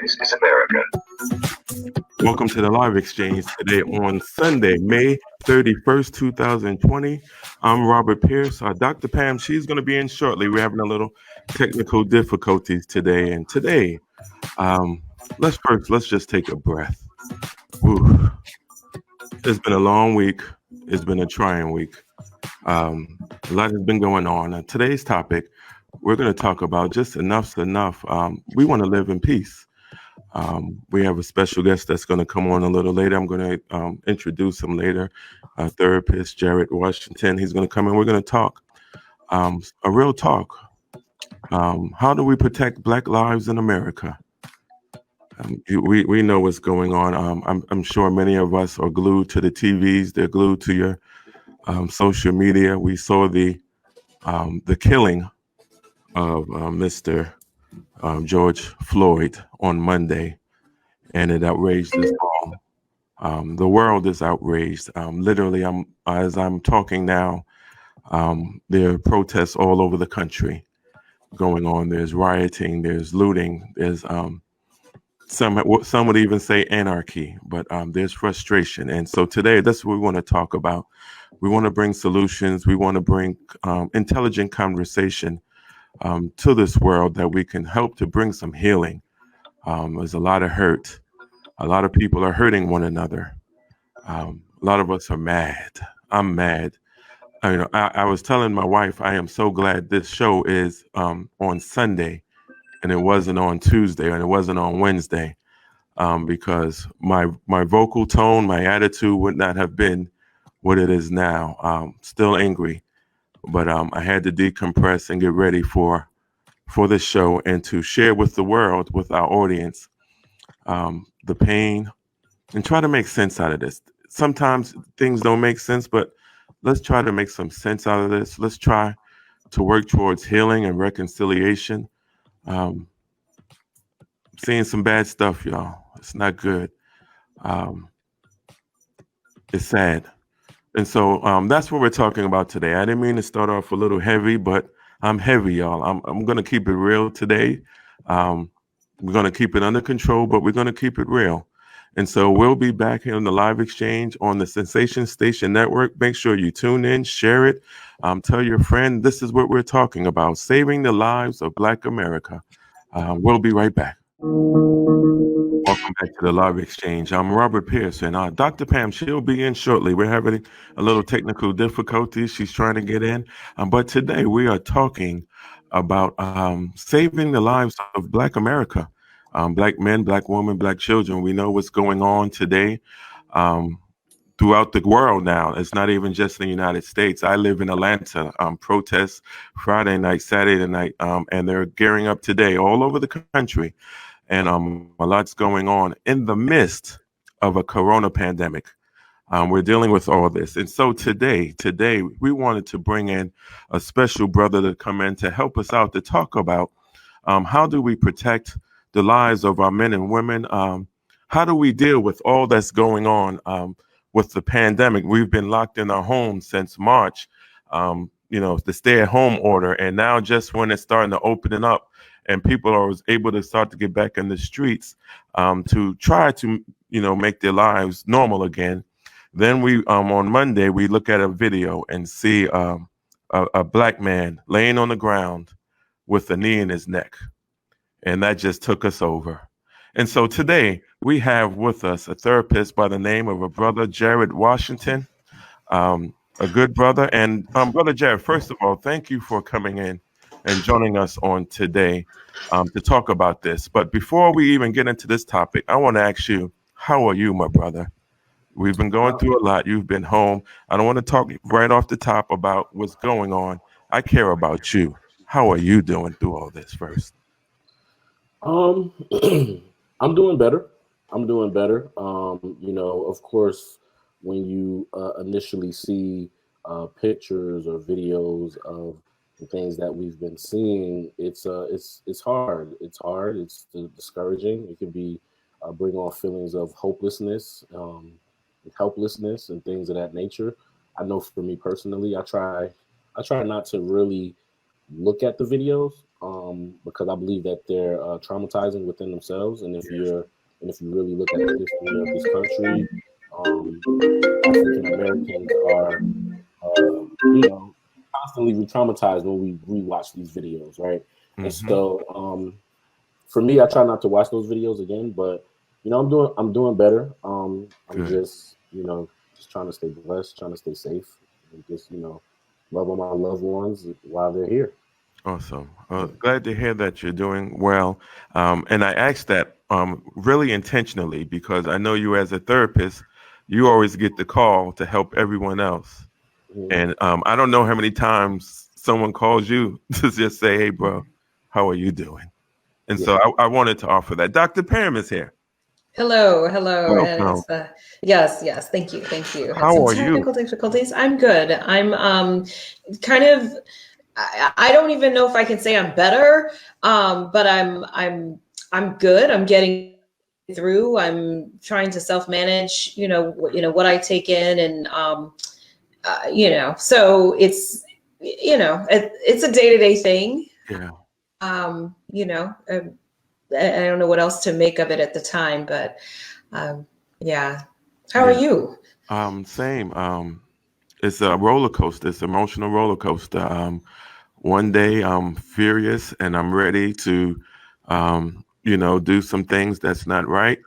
This is America. Welcome to the live exchange today on Sunday, May 31st, 2020. I'm Robert Pierce. Dr. Pam, she's going to be in shortly. We're having a little technical difficulties today. And today, um, let's just take a breath. Whew. It's been a long week. It's been a trying week. A lot has been going on. Today's topic, we're going to talk about just enough's enough. We want to live in peace. We have a special guest that's going to come on a little later. I'm going to introduce him later. Therapist Jared Washington. He's going to come in. We're going to talk a real talk. How do we protect Black lives in America? We know what's going on. I'm sure many of us are glued to the TVs. They're glued to your social media. We saw the killing of Mr. George Floyd on Monday, and it outraged us all. The world is outraged. Literally, as I'm talking now, there are protests all over the country going on. There's rioting, there's looting, there's some would even say anarchy, but there's frustration. And so today, that's what we want to talk about. We want to bring solutions. We want to bring intelligent conversation to this world that we can help to bring some healing. There's a lot of hurt. A lot of people are hurting one another. A lot of us are mad. I'm mad. I was telling my wife, I am so glad this show is on Sunday and it wasn't on Tuesday and it wasn't on Wednesday, because my vocal tone, my attitude would not have been what it is now. Still angry, but I had to decompress and get ready for this show and to share with the world, with our audience, the pain and try to make sense out of this. Sometimes things don't make sense, but let's try to make some sense out of this. Let's try to work towards healing and reconciliation. Seeing some bad stuff, y'all. It's not good. It's sad. And so that's what we're talking about today. I didn't mean to start off a little heavy, but I'm heavy, y'all. I'm going to keep it real today. We're going to keep it under control, but we're going to keep it real. And so we'll be back here on the live exchange on the Sensation Station Network. Make sure you tune in, share it, tell your friend. This is what we're talking about, saving the lives of Black America. We'll be right back. Welcome back to the live exchange. I'm Robert Pierce, and Dr. Pam, she'll be in shortly. We're having a little technical difficulties. She's trying to get in. But today we are talking about saving the lives of Black America. Black men, Black women, Black children. We know what's going on today throughout the world now. It's not even just in the United States. I live in Atlanta. Protests Friday night, Saturday night, and they're gearing up today all over the country. And a lot's going on in the midst of a corona pandemic. We're dealing with all this. And so today, we wanted to bring in a special brother to come in to help us out to talk about how do we protect the lives of our men and women? How do we deal with all that's going on with the pandemic? We've been locked in our homes since March, the stay-at-home order. And now just when it's starting to open up and people are able to start to get back in the streets to try to, make their lives normal again. Then we, on Monday, we look at a video and see a Black man laying on the ground with a knee in his neck. And that just took us over. And so today we have with us a therapist by the name of a brother, Jared Washington, a good brother. And Brother Jared, first of all, thank you for coming in and joining us on today to talk about this. But before we even get into this topic, I want to ask you, how are you, my brother? We've been going through a lot. You've been home. I don't want to talk right off the top about what's going on. I care about you. How are you doing through all this first? I'm doing better. Of course, when you initially see pictures or videos of the things that we've been seeing, it's hard. It's hard. It's discouraging. It can be bring on feelings of hopelessness, helplessness, and things of that nature. I know for me personally, I try not to really look at the videos because I believe that they're traumatizing within themselves. And if you really look at the history of this country, African Americans are, constantly re-traumatized when we rewatch these videos, right? And so, for me, I try not to watch those videos again. But I'm doing better. I'm just just trying to stay blessed, trying to stay safe, and just love on my loved ones while they're here. Awesome. Glad to hear that you're doing well. And I asked that really intentionally because I know you as a therapist, you always get the call to help everyone else. And I don't know how many times someone calls you to just say, "Hey, bro, how are you doing?" And Yeah. so I wanted to offer that. Dr. Pam is here. Hello. And Welcome. yes. Thank you. Had How some are you? technical difficulties. I'm good. I'm kind of. I don't even know if I can say I'm better, but I'm good. I'm getting through. I'm trying to self-manage. What I take in, and so it's a day-to-day thing. Yeah. Um, you know, uh, I don't know what else to make of it at the time, but yeah. How are you? Same. It's a roller coaster. It's an emotional roller coaster. One day I'm furious and I'm ready to, do some things that's not right.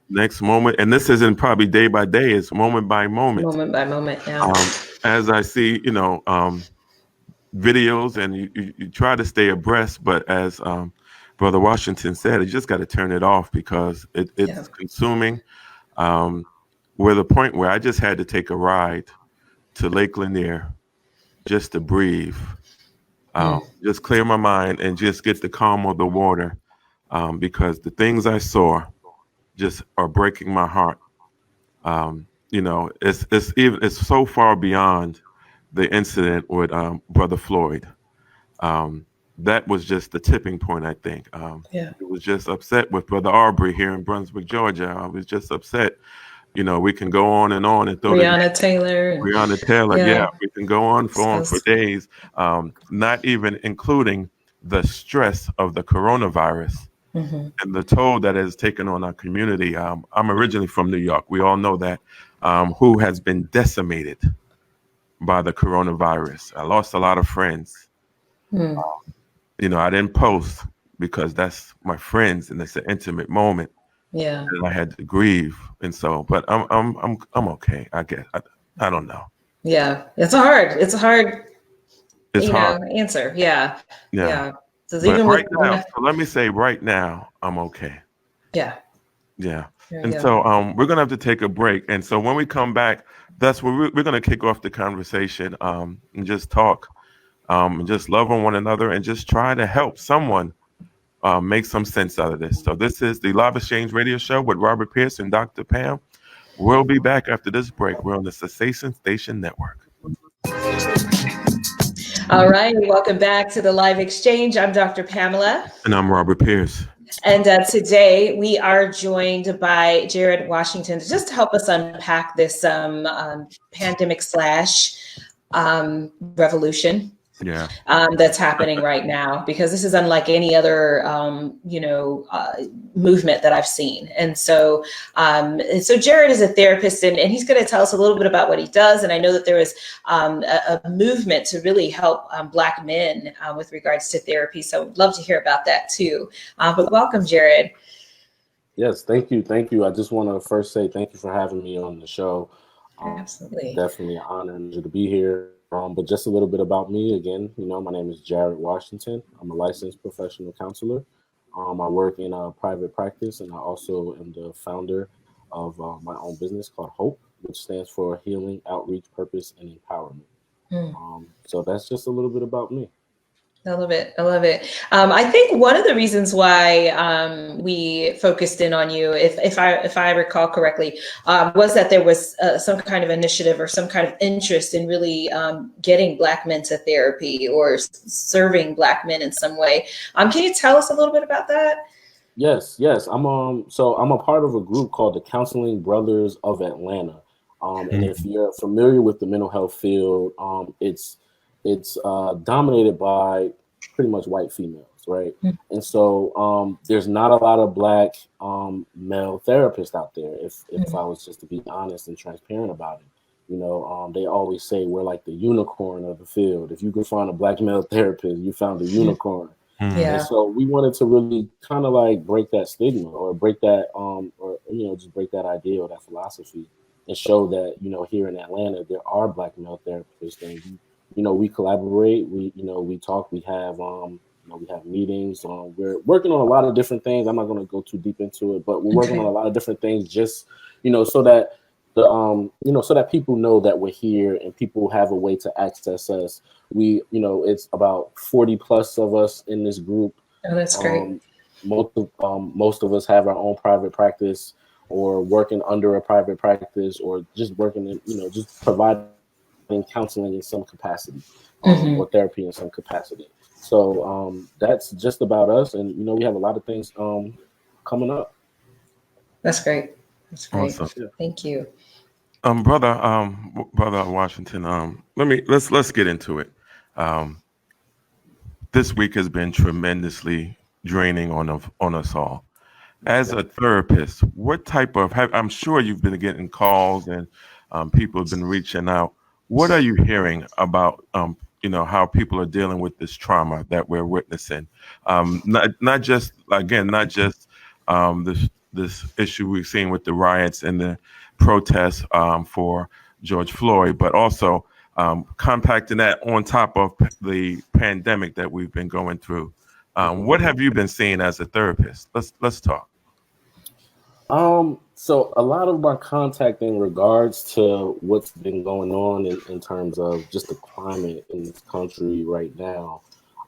Next moment, and this isn't probably day by day. It's moment by moment. Moment by moment, yeah. As I see, videos, and you try to stay abreast, but as Brother Washington said, you just got to turn it off because it's consuming. We're the point where I just had to take a ride to Lake Lanier just to breathe, just clear my mind and just get the calm of the water, because the things I saw just are breaking my heart. It's so far beyond the incident with Brother Floyd. That was just the tipping point, I think. It was just upset with Brother Arbery here in Brunswick, Georgia. I was just upset. We can go on and throw Breonna Taylor. Breonna Taylor. Yeah, we can go on for days. Not even including the stress of the coronavirus and the toll that has taken on our community. I'm originally from New York. We all know that, who has been decimated by the coronavirus. I lost a lot of friends. I didn't post because that's my friends and it's an intimate moment. Yeah. And I had to grieve, and so, but I'm okay. I guess I don't know. Yeah, it's a hard It's hard. answer. Yeah. So But even right with now, so let me say, right now, I'm okay. Yeah. And so we're gonna have to take a break. And so when we come back, that's where we're gonna kick off the conversation, and just talk, and just love on one another, and just try to help someone make some sense out of this. So this is the Live Exchange Radio Show with Robert Pierce and Dr. Pam. We'll be back after this break. We're on the Cessation Station Network. All right, welcome back to the Live Exchange. I'm Dr. Pamela. And I'm Robert Pierce. And today we are joined by Jared Washington to just help us unpack this pandemic / revolution. Yeah. That's happening right now, because this is unlike any other, movement that I've seen. And so Jared is a therapist, and he's going to tell us a little bit about what he does. And I know that there is a movement to really help Black men with regards to therapy. So I'd love to hear about that too. But welcome, Jared. Yes, thank you. I just want to first say thank you for having me on the show. Absolutely. Definitely an honor and pleasure to be here. But just a little bit about me again. My name is Jared Washington. I'm a licensed professional counselor. I work in a private practice, and I also am the founder of my own business called HOPE, which stands for Healing, Outreach, Purpose, and Empowerment. So that's just a little bit about me. I love it. I think one of the reasons why we focused in on you, if I recall correctly, was that there was some kind of initiative or some kind of interest in really getting Black men to therapy or serving Black men in some way. Can you tell us a little bit about that? Yes. I'm a part of a group called the Counseling Brothers of Atlanta. And if you're familiar with the mental health field, it's dominated by pretty much white females, right? And so there's not a lot of Black male therapists out there, if I was just to be honest and transparent about it. You know, they always say we're like the unicorn of the field. If you could find a Black male therapist, you found a unicorn. Yeah. And so we wanted to really kind of like break that stigma, or break that or you know, just break that idea or that philosophy, and show that, you know, here in Atlanta there are Black male therapists, and you know, we collaborate, we talk, we have you know, we have meetings. We're working on a lot of different things. I'm not going to go too deep into it, but we're working on a lot of different things, just, you know, so that the you know, so that people know that we're here and people have a way to access us. We, you know, it's about 40 plus of us in this group. Oh, that's great. Most of us have our own private practice, or working under a private practice, or just working in, you know, just providing counseling in some capacity, or therapy in some capacity. So that's just about us, and you know, we have a lot of things coming up. That's great. That's great. Awesome. Thank you. Brother Washington, let's get into it. This week has been tremendously draining on us all. As a therapist, what type of, I'm sure you've been getting calls and people have been reaching out. What are you hearing about, you know, how people are dealing with this trauma that we're witnessing? Not just this issue we've seen with the riots and the protests for George Floyd, but also compacting that on top of the pandemic that we've been going through. What have you been seeing as a therapist? Let's talk. So a lot of my contact in regards to what's been going on in terms of just the climate in this country right now,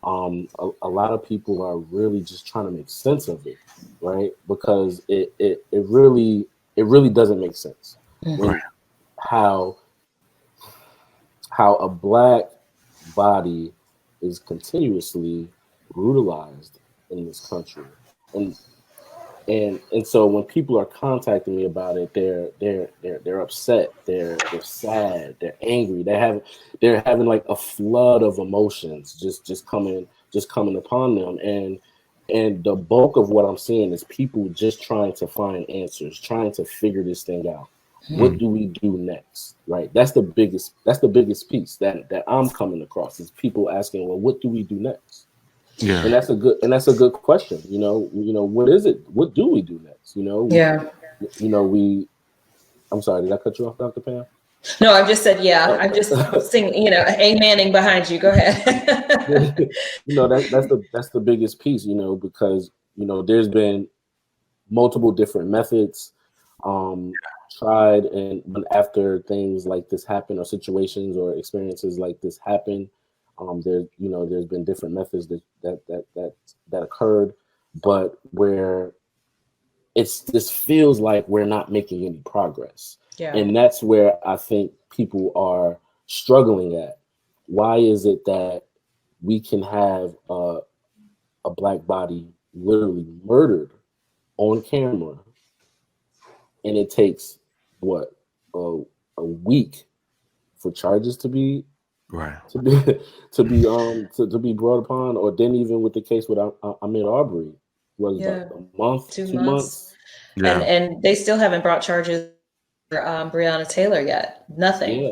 a lot of people are really just trying to make sense of it, right? Because it really doesn't make sense. When, how a Black body is continuously brutalized in this country, and so when people are contacting me about it, they're upset, they're sad, they're angry, they're having like a flood of emotions just coming upon them, and the bulk of what I'm seeing is people just trying to find answers, trying to figure this thing out. What do we do next? Right? That's the biggest piece that I'm coming across, is people asking, well, what do we do next? Yeah. And that's a good question. You know, what is it? What do we do next? You know, I'm sorry, did I cut you off, Dr. Pam? No, I've just said, yeah, I'm just singing, you know, amening behind you. Go ahead. You know, that's the biggest piece, you know, because, you know, there's been multiple different methods tried, and after things like this happen, or situations or experiences like this happen, there's been different methods that occurred, but where this feels like we're not making any progress. Yeah. And that's where I think people are struggling at. Why is it that we can have a Black body literally murdered on camera, and it takes a week for charges to be to be brought upon, or then even with the case with Ahmaud Arbery, was a month, 2 months, and they still haven't brought charges for Breonna Taylor yet. Nothing. Yeah.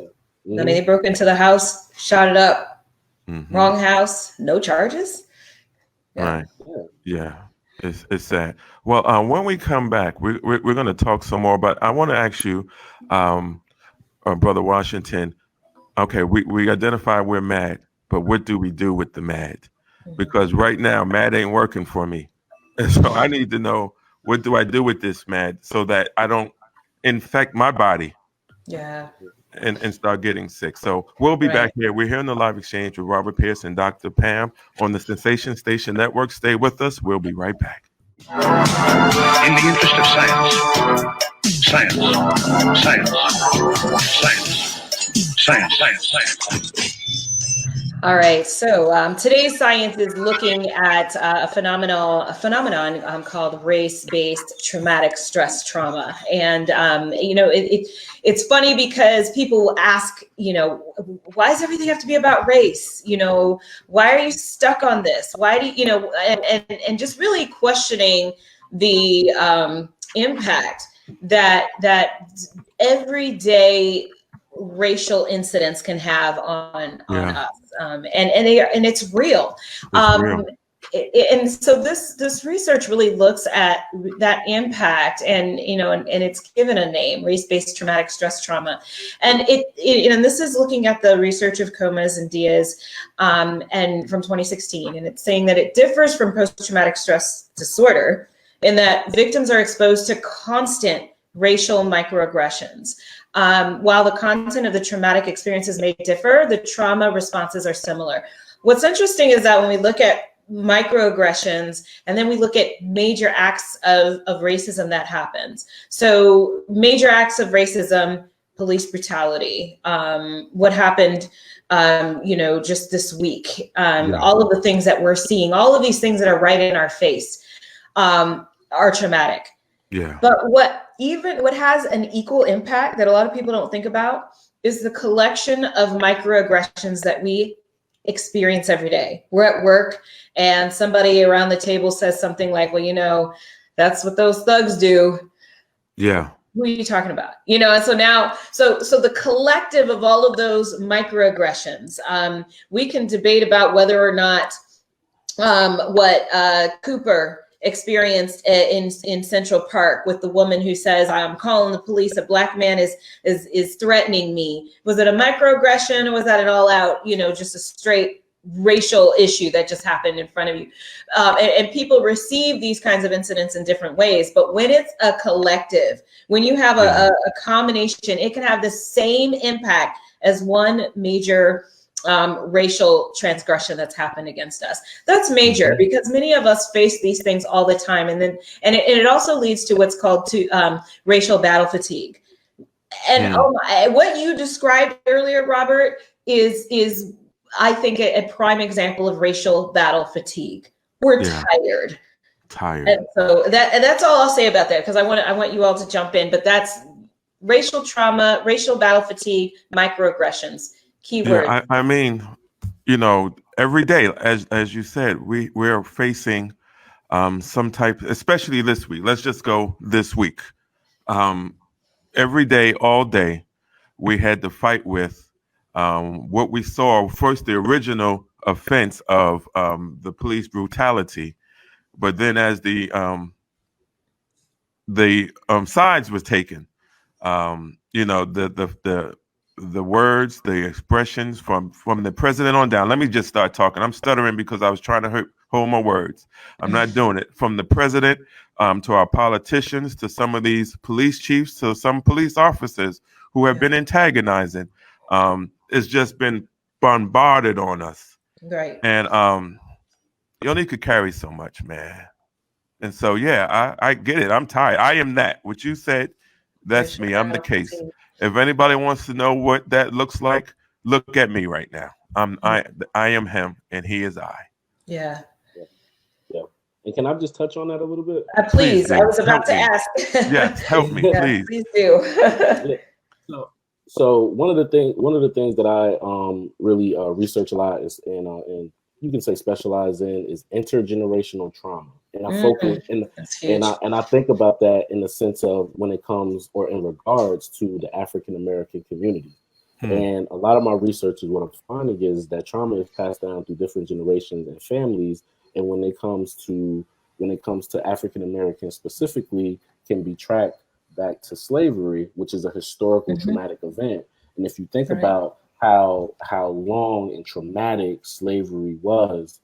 Mm-hmm. I mean, they broke into the house, shot it up. Mm-hmm. Wrong house, no charges. Yeah. Right. Yeah. It's sad. Well, when we come back, we're going to talk some more, but I want to ask you, Brother Washington, okay, we identify we're mad, but what do we do with the mad? Because right now, mad ain't working for me. And so I need to know, what do I do with this mad so that I don't infect my body? Yeah. And start getting sick. So we'll be back here. We're here in the live exchange with Robert Pierce and Dr. Pam on the Sensation Station Network. Stay with us. We'll be right back. In the interest of science, All right, so today's science is looking at a phenomenon called race-based traumatic stress trauma. And, it's funny because people will ask, why does everything have to be about race? Why are you stuck on this? Why do you, and just really questioning the impact that everyday racial incidents can have on us, and it's real. And so this research really looks at that impact, and it's given a name: race-based traumatic stress trauma. And and this is looking at the research of Comas and Diaz, and from 2016, and it's saying that it differs from post-traumatic stress disorder in that victims are exposed to constant racial microaggressions. While the content of the traumatic experiences may differ, the trauma responses are similar. What's interesting is that when we look at microaggressions and then we look at major acts of racism that happens. So major acts of racism, police brutality, what happened, just this week, all of the things that we're seeing, all of these things that are right in our face, are traumatic. Yeah. But what has an equal impact that a lot of people don't think about is the collection of microaggressions that we experience every day. We're at work and somebody around the table says something like, well, that's what those thugs do. Yeah. Who are you talking about? And so now, so the collective of all of those microaggressions, we can debate about whether or not what Cooper experienced in Central Park with the woman who says, I'm calling the police, a black man is threatening me. Was it a microaggression, or was that an all out, just a straight racial issue that just happened in front of you? And people receive these kinds of incidents in different ways. But when it's a collective, when you have a combination, it can have the same impact as one major racial transgression that's happened against us. That's major because many of us face these things all the time. And it also leads to what's called racial battle fatigue. And what you described earlier, Robert, is I think a prime example of racial battle fatigue. We're tired. And so that's all I'll say about that, because I want you all to jump in, but that's racial trauma, racial battle fatigue, microaggressions. Keyword. Yeah, I mean, every day, as you said, we're facing some type, especially this week. Let's just go this week. Every day, all day, we had to fight with what we saw. First, the original offense of the police brutality, but then as the sides was taken, the words, the expressions from the president on down. Let me just start talking. I'm stuttering because I was trying to hold my words. I'm not doing it. From the president to our politicians, to some of these police chiefs, to some police officers who have been antagonizing. It's just been bombarded on us. Right. And you only could carry so much, man. And so, I get it. I'm tired. I am that. What you said, that's me. I'm the case. If anybody wants to know what that looks like, look at me right now. I am him, and he is I. Yeah. And can I just touch on that a little bit? Please, I was about to ask. Yes, help me, please. Please do. So one of the things that I really research a lot is, and you can say specialize in, is intergenerational trauma. And I focus and I think about that in the sense of when it comes, or in regards to, the African American community. And a lot of my research is, what I'm finding is that trauma is passed down through different generations and families. And when it comes to African Americans specifically, can be tracked back to slavery, which is a historical traumatic event. And if you think about how long and traumatic slavery was,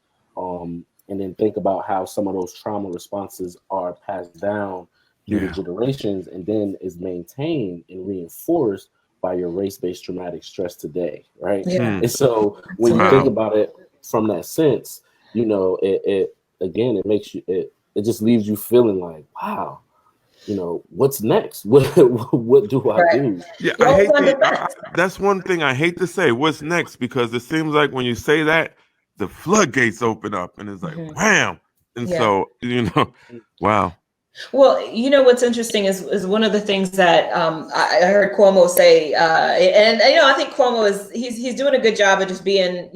and then think about how some of those trauma responses are passed down through the generations, and then is maintained and reinforced by your race-based traumatic stress today, right? And so when you think about it from that sense, it makes you, it just leaves you feeling like, wow, what's next? What do I do? Yeah, You're I always hate on the, defense. that's one thing I hate to say. What's next? Because it seems like when you say that, the floodgates open up, and it's like wham. And Yeah. so wow. Well, what's interesting is one of the things that I heard Cuomo say, and I think Cuomo he's doing a good job of just being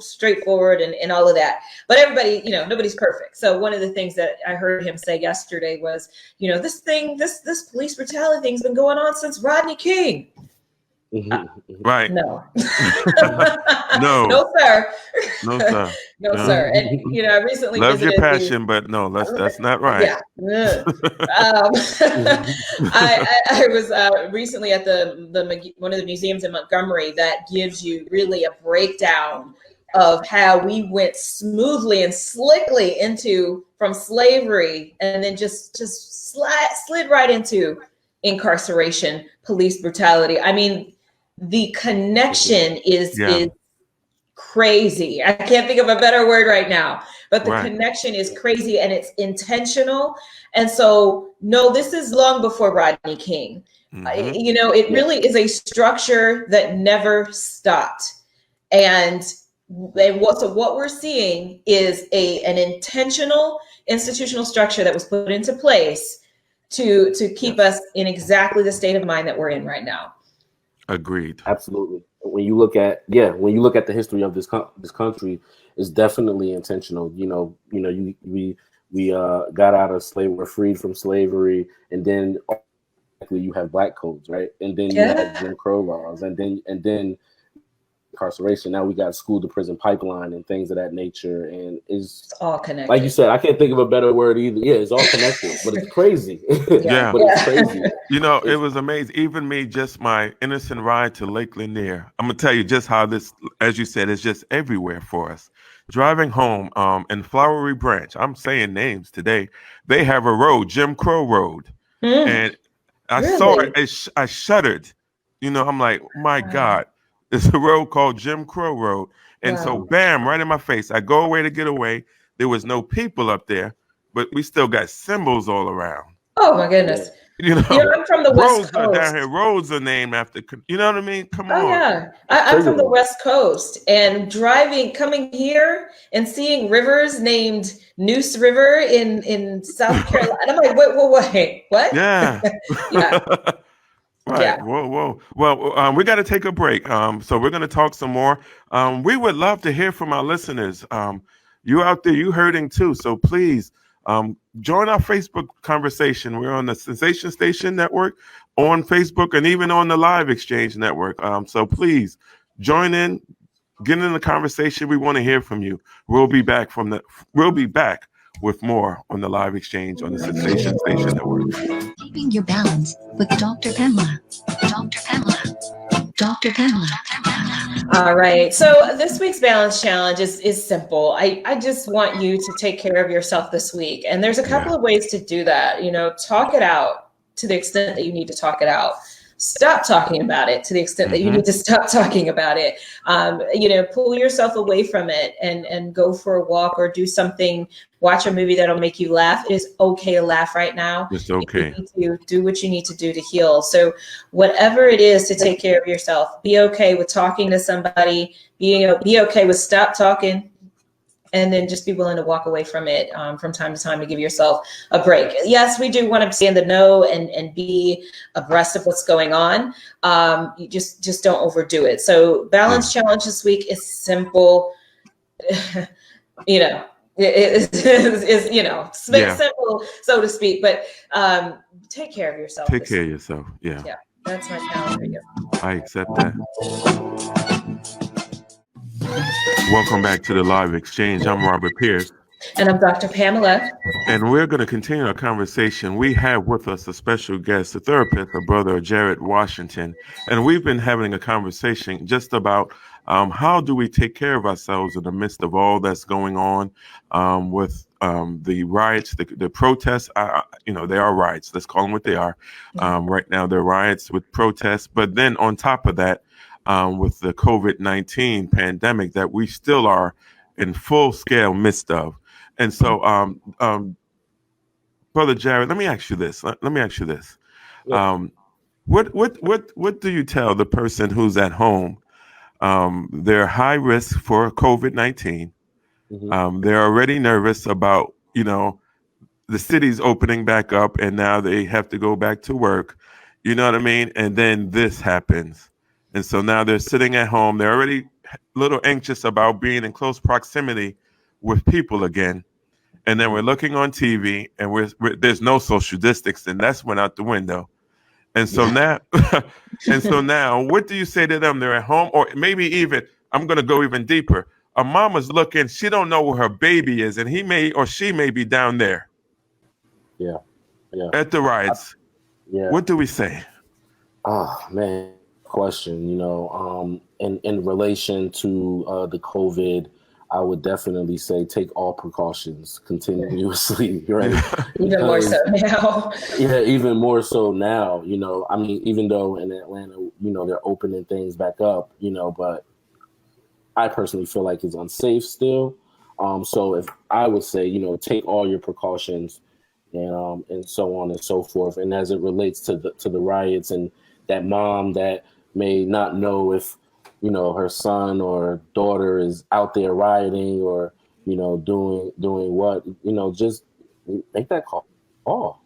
straightforward and all of that. But everybody, nobody's perfect. So one of the things that I heard him say yesterday was, this police brutality thing's been going on since Rodney King. Right. No. No. No, sir. No, sir. No, sir. And I recently love your visited passion, but no, that's not right. Yeah. I was recently at the one of the museums in Montgomery that gives you really a breakdown of how we went smoothly and slickly from slavery and then just slid right into incarceration, police brutality. I mean, the connection is crazy. I can't think of a better word right now, but the connection is crazy and it's intentional. And so, no, this is long before Rodney King. It really is a structure that never stopped. And what we're seeing is an intentional institutional structure that was put into place to keep us in exactly the state of mind that we're in right now. Agreed. Absolutely. When you look at the history of this country, it's definitely intentional. We got out of slavery, we're freed from slavery, and then you have black codes, right? And then you have Jim Crow laws, and then incarceration. Now we got school to prison pipeline and things of that nature, and it's all connected. Like you said, I can't think of a better word either. Yeah, it's all connected, but it's crazy. It's crazy. It was amazing. Even me, just my innocent ride to Lake Lanier. I'm gonna tell you just how this, as you said, is just everywhere for us. Driving home in Flowery Branch, I'm saying names today. They have a road, Jim Crow Road, and I saw it. I shuddered. I'm like, my God. It's a road called Jim Crow Road. And so bam, right in my face. I go away to get away. There was no people up there, but we still got symbols all around. Oh my goodness. I'm from the West Coast. Down here, roads are named after, you know what I mean? Come on. Yeah. I'm from the West Coast, and coming here and seeing rivers named Neuse River in South Carolina. I'm like, wait, what? Yeah. Yeah. Right. Yeah. Whoa. Well, we got to take a break. So we're going to talk some more. We would love to hear from our listeners. You out there, you hurting too. So please join our Facebook conversation. We're on the Sensation Station Network on Facebook and even on the Live Exchange Network. So please join in, get in the conversation. We want to hear from you. We'll be back with more on the Live Exchange on the Sensation Station Network. Keeping Your Balance with Dr. Pamela. Dr. Pamela. Dr. Pamela. All right. So this week's balance challenge is simple. I just want you to take care of yourself this week. And there's a couple of ways to do that. Talk it out to the extent that you need to talk it out. Stop talking about it to the extent that you need to stop talking about it. Pull yourself away from it and go for a walk or do something. Watch a movie that'll make you laugh. It is okay to laugh right now. It's okay. You need to do what you need to do to heal. So whatever it is to take care of yourself, be okay with talking to somebody. Be okay with stop talking. And then just be willing to walk away from it from time to time to give yourself a break. Yes, we do want to stay in the know and be abreast of what's going on. You just don't overdo it. So balance challenge this week is simple. Simple, so to speak. But take care of yourself. Take care of yourself. Yeah. Yeah, that's my challenge for you. I accept that. Welcome back to the Live Exchange. I'm Robert Pierce. And I'm Dr. Pamela. And we're going to continue our conversation. We have with us a special guest, a therapist, a brother, Jared Washington. And we've been having a conversation just about how do we take care of ourselves in the midst of all that's going on with the riots, the protests. They are riots. Let's call them what they are. Right now, they're riots with protests. But then on top of that, with the COVID-19 pandemic that we still are in full scale midst of. And so Brother Jared, let me ask you this. Let me ask you this. Yeah. What do you tell the person who's at home? They're high risk for COVID-19. They're already nervous about, the city's opening back up and now they have to go back to work. You know what I mean? And then this happens. And so now they're sitting at home. They're already a little anxious about being in close proximity with people again. And then we're looking on TV and there's no social distancing. That's went out the window. And so now, what do you say to them? They're at home, or maybe even, I'm going to go even deeper. A mama's looking, she don't know where her baby is, and he may or she may be down there. Yeah. At the rides. Yeah. What do we say? Oh man, question. In relation to the COVID, I would definitely say take all precautions continuously, right? Even more so now. Yeah, even more so now. I mean, even though in Atlanta, they're opening things back up, but I personally feel like it's unsafe still. So if I would say, take all your precautions and so on and so forth. And as it relates to the riots and that mom that may not know if her son or daughter is out there rioting or doing what, just make that call. Talk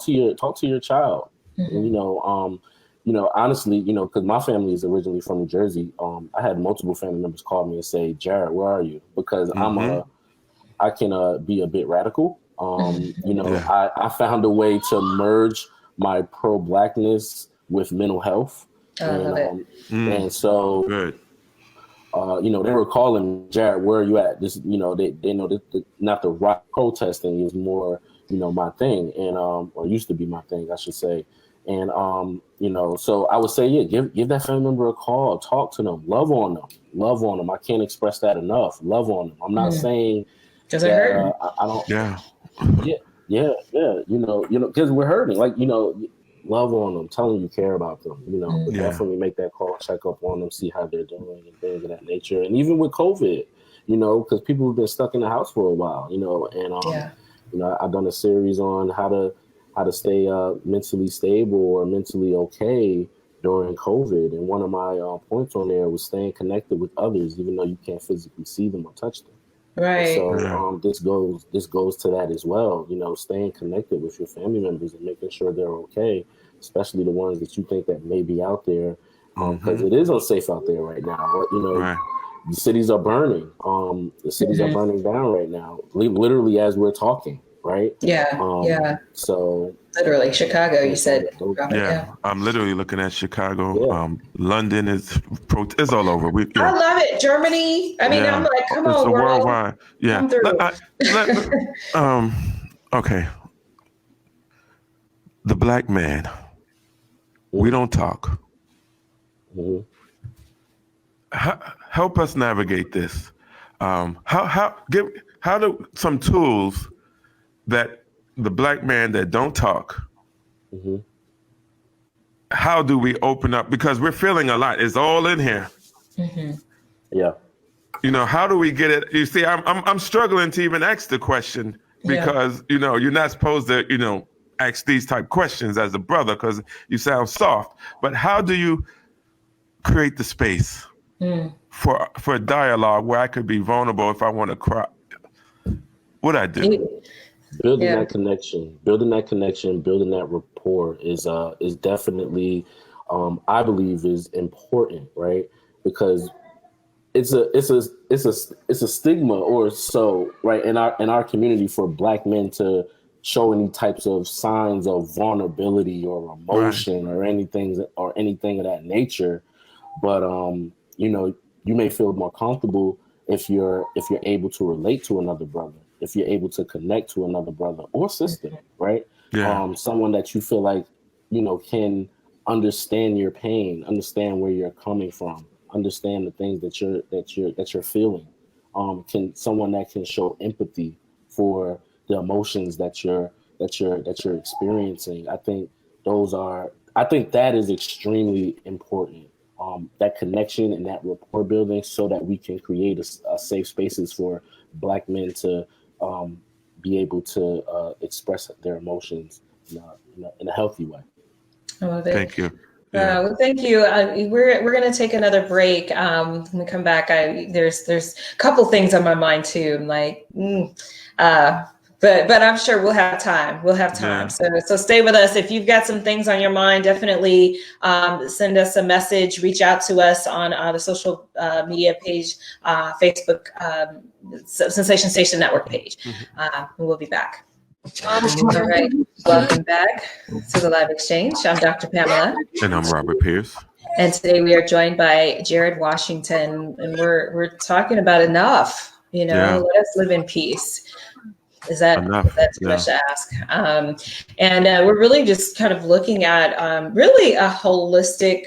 to your child. Honestly, because my family is originally from New Jersey. I had multiple family members call me and say, Jared, where are you? Because I can be a bit radical. I found a way to merge my pro-blackness with mental health. And so, good. They were calling, Jared, where are you at? This, they know that not the rock protesting is more, my thing, and or used to be my thing, I should say. And so I would say, yeah, give that family member a call, talk to them, love on them. I can't express that enough. Love on them. I'm not saying that I don't. Yeah. Because we're hurting. Like, love on them, tell them you care about them, but definitely make that call, check up on them, see how they're doing and things of that nature. And even with COVID, because people have been stuck in the house for a while, and I've done a series on how to stay mentally stable or mentally okay during COVID. And one of my points on there was staying connected with others, even though you can't physically see them or touch them. Right. So this goes to that as well. Staying connected with your family members and making sure they're okay, especially the ones that you think that may be out there, because it is unsafe out there right now. But the cities are burning. The cities are burning down right now, literally as we're talking. Right. Yeah. So literally Chicago, you said. Yeah. I'm literally looking at Chicago. Yeah. London is all over. I love it. Germany. I mean, I'm like, come on, world. Worldwide. Yeah. Come through. Okay. The black man. We don't talk. Help us navigate this. How do some tools that the black man that don't talk, how do we open up? Because we're feeling a lot. It's all in here. Yeah. How do we get it? You see, I'm struggling to even ask the question because, you're not supposed to, ask these type questions as a brother because you sound soft. But how do you create the space for a dialogue where I could be vulnerable if I want to cry? What I do? Building that connection, building that rapport is definitely, I believe, is important, right? Because it's a stigma or so, right, in our community for black men to show any types of signs of vulnerability or emotion or anything of that nature. But you may feel more comfortable if you're able to relate to another brother, if you're able to connect to another brother or sister, right? Someone that you feel like, can understand your pain, understand where you're coming from, understand the things that you're feeling. Someone that can show empathy for the emotions that you're experiencing. I think that is extremely important. That connection and that rapport building so that we can create a safe spaces for black men to be able to express their emotions in a healthy way. I love it. Thank you. Yeah. Well, thank you. We're going to take another break. When we come back, there's a couple things on my mind too. I'm like, but I'm sure we'll have time. Yeah. So stay with us. If you've got some things on your mind, definitely send us a message. Reach out to us on the social media page, Facebook, Sensation Station Network page. And we'll be back. All right. Welcome back to the live exchange. I'm Dr. Pamela. And I'm Robert Pierce. And today we are joined by Jared Washington, and we're talking about enough. Let us live in peace. Is that too much to ask? And we're really just kind of looking at really a holistic,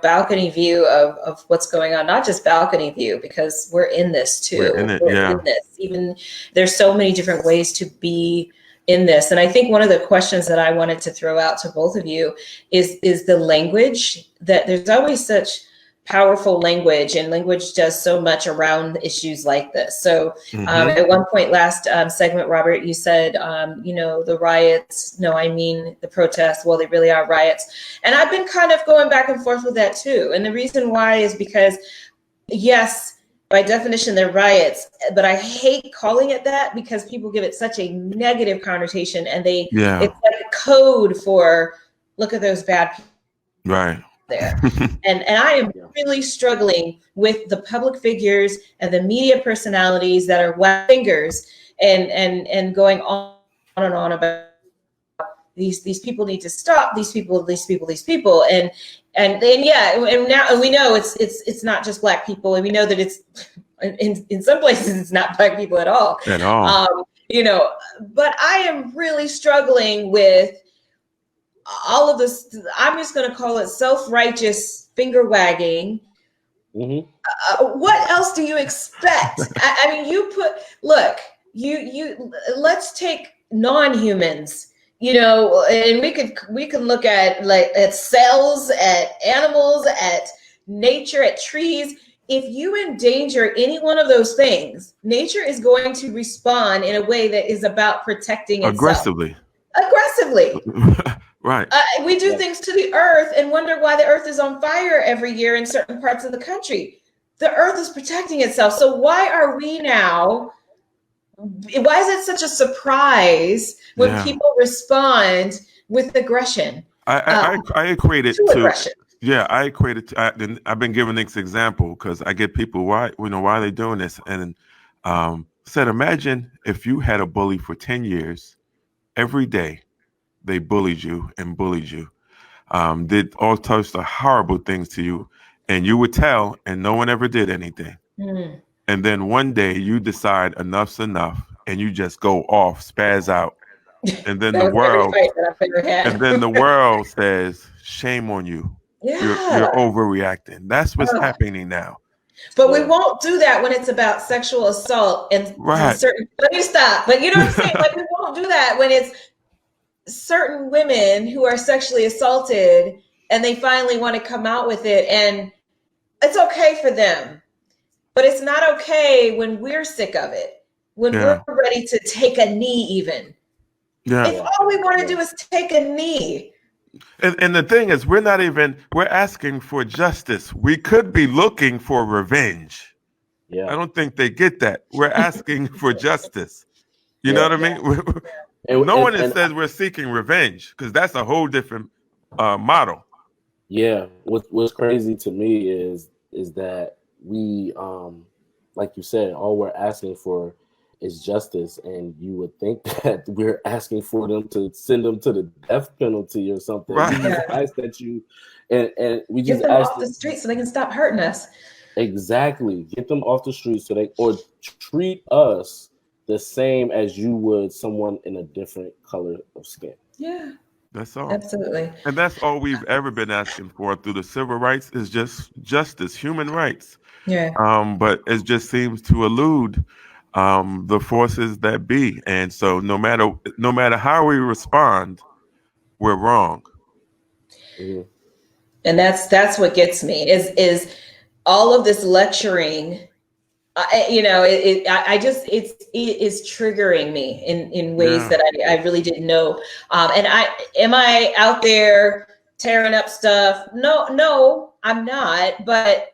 balcony view of what's going on. Not just balcony view, because we're in this too. We're in this. Even there's so many different ways to be in this. And I think one of the questions that I wanted to throw out to both of you is the language. That there's always such powerful language, and language does so much around issues like this. So at one point last segment, Robert, you said, the riots, no, I mean the protests, well, they really are riots. And I've been kind of going back and forth with that too. And the reason why is because, yes, by definition, they're riots, but I hate calling it that because people give it such a negative connotation, and it's like a code for, look at those bad people. Right. There. And I am really struggling with the public figures and the media personalities that are wet fingers and going on and on about these people need to stop, these people. And now we know it's not just Black people, and we know that it's in some places it's not Black people at all. But I am really struggling with all of this. I'm just going to call it self-righteous finger wagging. What else do you expect? I mean, let's take non-humans, and we could look at cells, at animals, at nature, at trees. If you endanger any one of those things, nature is going to respond in a way that is about protecting itself. Aggressively. Right. We do things to the earth and wonder why the earth is on fire every year in certain parts of the country. The earth is protecting itself. So why is it such a surprise when people respond with aggression? I equate it to aggression. Yeah, I equate it to, I've been giving this example because I get people, why are they doing this? And said, imagine if you had a bully for 10 years, every day, they bullied you, did all types of horrible things to you, and you would tell, and no one ever did anything. And then one day you decide enough's enough, and you just go off, spaz out, and then the world says, "Shame on you. You're overreacting." That's what's happening now. But we won't do that when it's about sexual assault and certain. Let me stop. But you know what I'm saying? Like, we won't do that when it's certain women who are sexually assaulted and they finally want to come out with it, and it's okay for them, but it's not okay when we're sick of it, when we're ready to take a knee even. If all we want to do is take a knee. And the thing is, we're asking for justice. We could be looking for revenge. I don't think they get that. We're asking for justice. You know what I mean? No one says we're seeking revenge, because that's a whole different model. Yeah. What's crazy to me is that we, like you said, all we're asking for is justice, and you would think that we're asking for them to send them to the death penalty or something. Right. We just ask that you, and we get just them ask off the street so they can stop hurting us. Exactly. Get them off the street or treat us the same as you would someone in a different color of skin. Yeah. That's all. Absolutely. And that's all we've ever been asking for through the civil rights is just justice, human rights. Yeah. But it just seems to elude the forces that be. And so no matter how we respond, we're wrong. And that's what gets me is all of this lecturing it is triggering me in ways that I really didn't know. And am I out there tearing up stuff? No, I'm not. But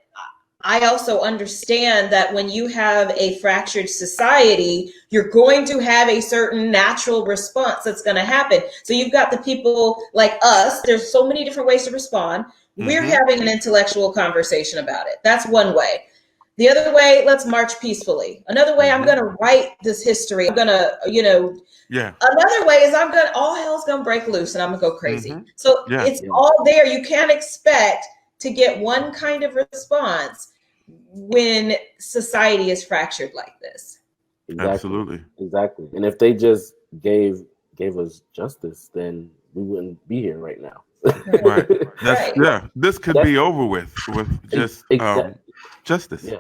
I also understand that when you have a fractured society, you're going to have a certain natural response that's going to happen. So you've got the people like us. There's so many different ways to respond. We're having an intellectual conversation about it. That's one way. The other way, let's march peacefully. Another way, I'm going to write this history. I'm going to, Another way is all hell's going to break loose and I'm going to go crazy. So it's all there. You can't expect to get one kind of response when society is fractured like this. Exactly. Absolutely. Exactly. And if they just gave us justice, then we wouldn't be here right now. Right. This could be over with just justice. Yeah,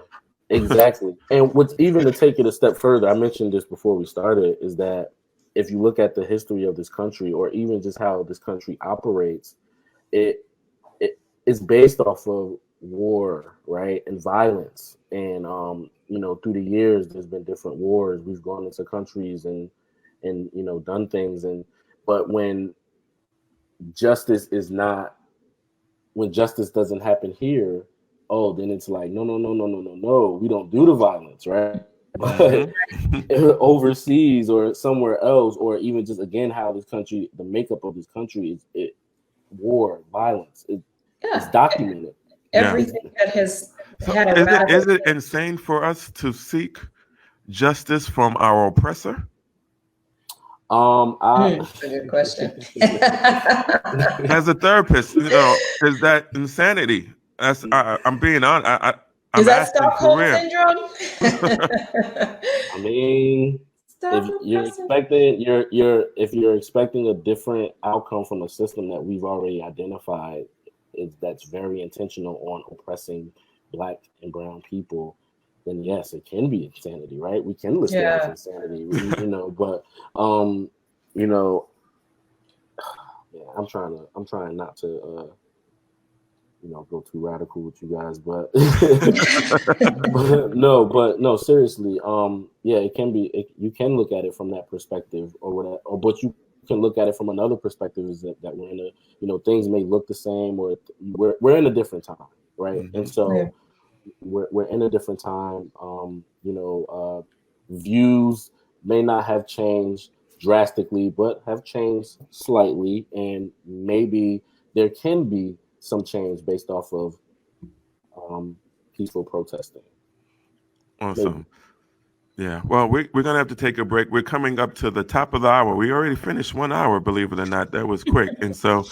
exactly. And what's even to take it a step further, I mentioned this before we started, is that if you look at the history of this country, or even just how this country operates, it's based off of war, right, and violence. And through the years, there's been different wars. We've gone into countries and done things, but when justice doesn't happen here, then it's like, no, we don't do the violence, right? But overseas or somewhere else, or even just again how this country, the makeup of this country is war, violence. It's documented. Everything that has had a is it insane for us to seek justice from our oppressor? That's a good question. As a therapist, is that insanity? I'm being honest. Is that Stockholm syndrome? I mean, if you're expecting a different outcome from a system that we've already identified, that's very intentional on oppressing Black and brown people, then yes, it can be insanity, right? We can list it as insanity, but I'm trying not to go too radical with you guys, but no, seriously, it can be. You can look at it from that perspective, or whatever, but you can look at it from another perspective, is that we're in a, things may look the same, or we're in a different time, right? And so we're in a different time. Views may not have changed drastically, but have changed slightly, and maybe there can be some change based off of peaceful protesting. Awesome. Maybe. Yeah. Well, we're gonna have to take a break. We're coming up to the top of the hour. We already finished 1 hour, believe it or not. That was quick. And so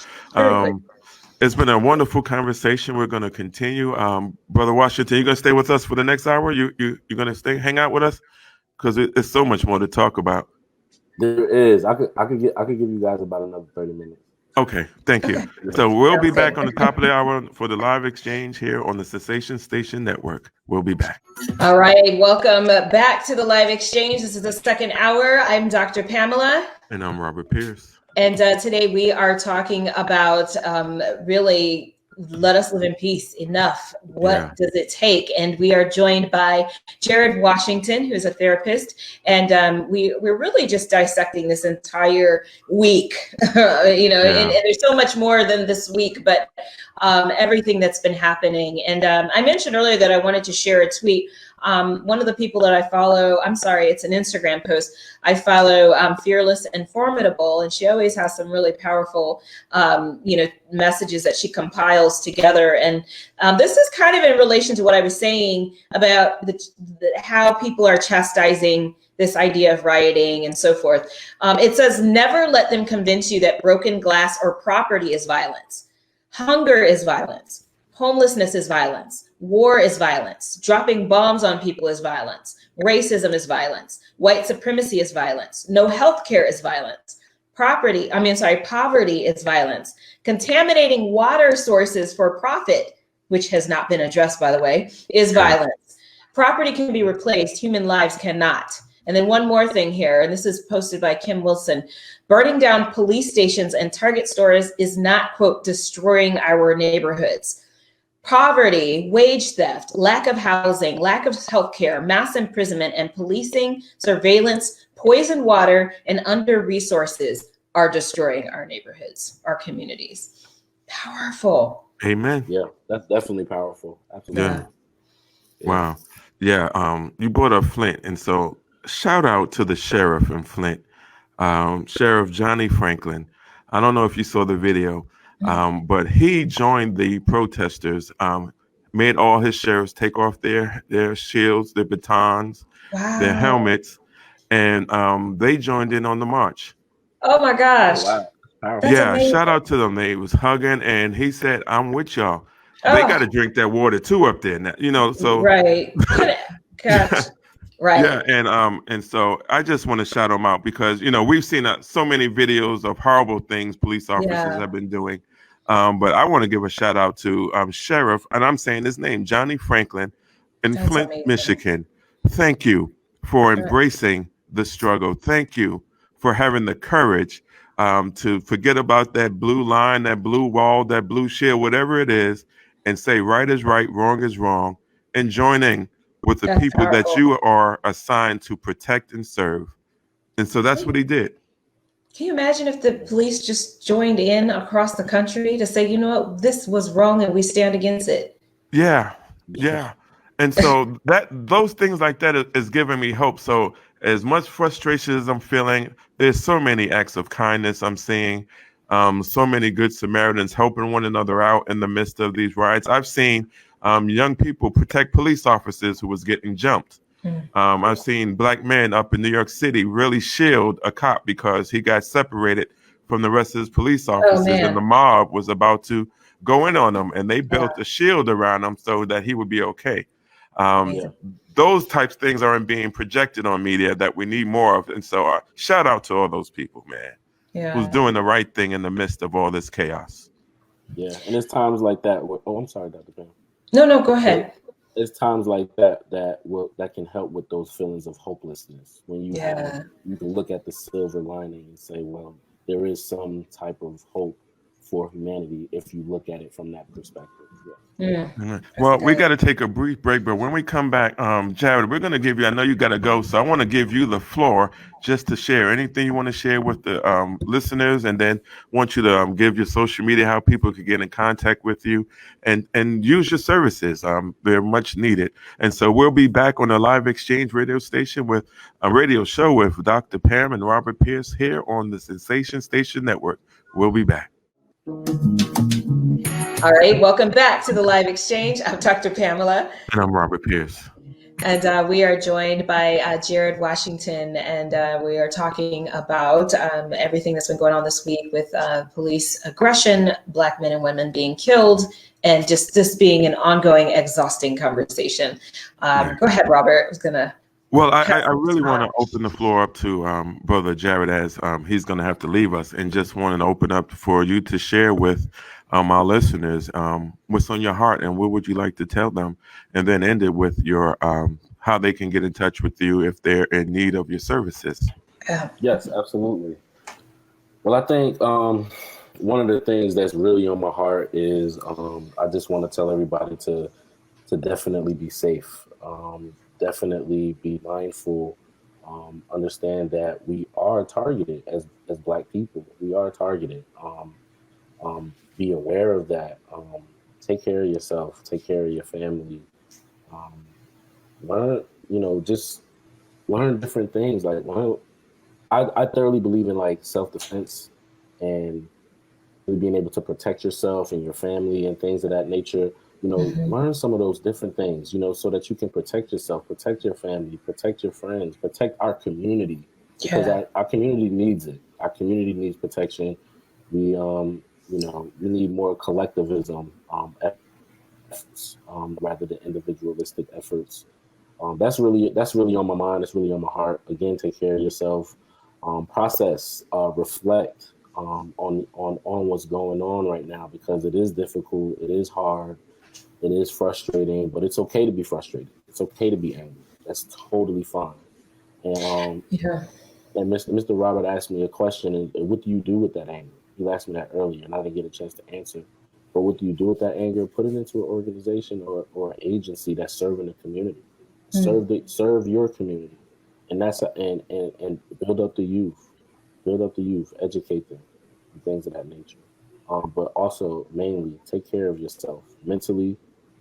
it's been a wonderful conversation. We're gonna continue. Brother Washington, you gonna stay with us for the next hour? You're gonna hang out with us? Because it's so much more to talk about. There is. I could give you guys about another 30 minutes. Okay, thank you. So we'll be back on the top of the hour for the live exchange here on the Cessation Station Network. We'll be back. All right, welcome back to the live exchange. This is the second hour. I'm Dr. Pamela. And I'm Robert Pierce. And today we are talking about really let us live in peace. Enough. What does it take? And we are joined by Jared Washington, who's a therapist. And we're really just dissecting this entire week, and there's so much more than this week, but everything that's been happening. And I mentioned earlier that I wanted to share a tweet. One of the people that I follow, it's an Instagram post. I follow Fearless and Formidable, and she always has some really powerful, messages that she compiles together. And this is kind of in relation to what I was saying about how people are chastising this idea of rioting and so forth. It says, never let them convince you that broken glass or property is violence. Hunger is violence. Homelessness is violence. War is violence. Dropping bombs on people is violence. Racism is violence. White supremacy is violence. No healthcare is violence. Poverty is violence. Contaminating water sources for profit, which has not been addressed, by the way, is violence. Property can be replaced. Human lives cannot. And then one more thing here, and this is posted by Kim Wilson. Burning down police stations and Target stores is not, quote, destroying our neighborhoods. Poverty, wage theft, lack of housing, lack of healthcare, mass imprisonment, and policing, surveillance, poisoned water, and under resources are destroying our neighborhoods, our communities. Powerful. Amen. Yeah, that's definitely powerful. Absolutely. Yeah. Yeah. Wow. Yeah. You brought up Flint, and so shout out to the sheriff in Flint, Sheriff Johnny Franklin. I don't know if you saw the video, but he joined the protesters. Made all his sheriffs take off their shields, their batons, their Wow. helmets, and they joined in on the march. Oh my gosh. Oh, wow. Powerful. That's Yeah, amazing. shout out to them. They was hugging, and he said, "I'm with y'all." Oh. They got to drink that water too up there, now, So Right. Gosh. Right. yeah, and so I just want to shout them out because we've seen so many videos of horrible things police officers have been doing, but I want to give a shout out to Sheriff, and I'm saying his name, Johnny Franklin, in That's Flint, amazing. Michigan. Thank you for embracing the struggle. Thank you for having the courage to forget about that blue line, that blue wall, that blue shield, whatever it is, and say right is right, wrong is wrong, and joining with the That's people that powerful. you are assigned to protect and serve. And so that's what he did. Can you imagine if the police just joined in across the country to say, you know what, this was wrong and we stand against it? Yeah. And so those things like that is giving me hope. So as much frustration as I'm feeling, there's so many acts of kindness I'm seeing. So many good Samaritans helping one another out in the midst of these riots. I've seen young people protect police officers who was getting jumped. I've seen black men up in New York City really shield a cop because he got separated from the rest of his police officers, and the mob was about to go in on him, and they built a shield around him so that he would be okay. Those types of things aren't being projected on media that we need more of. And so shout out to all those people, man, who's doing the right thing in the midst of all this chaos. Yeah, and it's times like that. I'm sorry, Dr. Pam. No, go ahead. It's times like that can help with those feelings of hopelessness when you you can look at the silver lining and say, well, there is some type of hope for humanity if you look at it from that perspective. Well, we got to take a brief break, but when we come back, Jared, we're going to give you, I know you got to go, so I want to give you the floor just to share anything you want to share with the listeners, and then want you to give your social media, how people could get in contact with you and use your services. They're much needed. And so we'll be back on the Live Exchange radio station with a radio show with Dr. Pam and Robert Pierce here on the Sensation Station Network. We'll be back. All right, welcome back to the Live Exchange. I'm Dr. Pamela. And I'm Robert Pierce. And we are joined by Jared Washington, and we are talking about everything that's been going on this week with police aggression, Black men and women being killed, and just this being an ongoing, exhausting conversation. Go ahead, Robert. I was going to... Well, I really want to open the floor up to Brother Jared, as he's going to have to leave us, and just want to open up for you to share with our listeners what's on your heart and what would you like to tell them, and then end it with your how they can get in touch with you if they're in need of your services. Yes, absolutely. Well, I think one of the things that's really on my heart is I just want to tell everybody to definitely be safe. Definitely be mindful, understand that we are targeted as Black people. We are targeted. Be aware of that. Take care of yourself. Take care of your family. Learn, just learn different things. Like, I thoroughly believe in like self-defense and really being able to protect yourself and your family and things of that nature. Learn some of those different things, so that you can protect yourself, protect your family, protect your friends, protect our community, because our community needs it. Our community needs protection. We, we need more collectivism efforts rather than individualistic efforts. That's really on my mind. That's really on my heart. Again, take care of yourself. Process, reflect on what's going on right now, because it is difficult. It is hard. It is frustrating, but it's okay to be frustrated. It's okay to be angry. That's totally fine. And and Mr. Robert asked me a question, and what do you do with that anger? He asked me that earlier, and I didn't get a chance to answer. But what do you do with that anger? Put it into an organization or an agency that's serving the community. Serve your community, and that's and build up the youth, educate them, and things of that nature. But also mainly take care of yourself mentally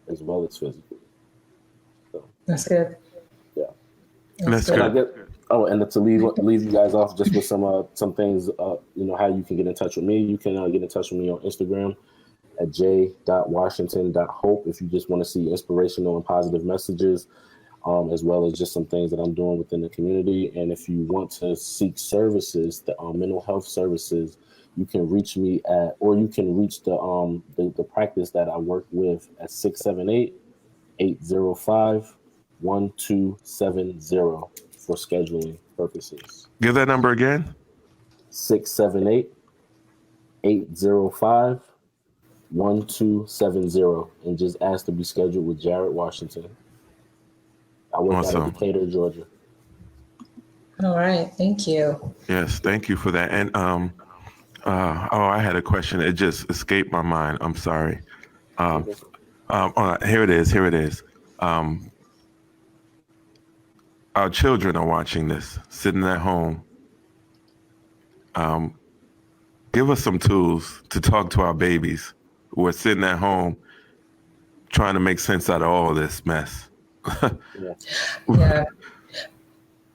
as well as physically. So That's good. yeah, That's and I good. get. Oh, and to leave you guys off just with some things. How you can get in touch with me. You can get in touch with me on Instagram at j.washington.hope if you just want to see inspirational and positive messages, as well as just some things that I'm doing within the community. And if you want to seek services, the mental health services, you can reach me at, or you can reach the practice that I work with at 678-805-1270 for scheduling purposes. Give that number again. 678-805-1270 and just ask to be scheduled with Jared Washington. I work out of Decatur, Georgia. All right, thank you. Yes, thank you for that. And I had a question. It just escaped my mind. I'm sorry. Here it is. Our children are watching this, sitting at home. Give us some tools to talk to our babies who are sitting at home trying to make sense out of all this mess. Yeah.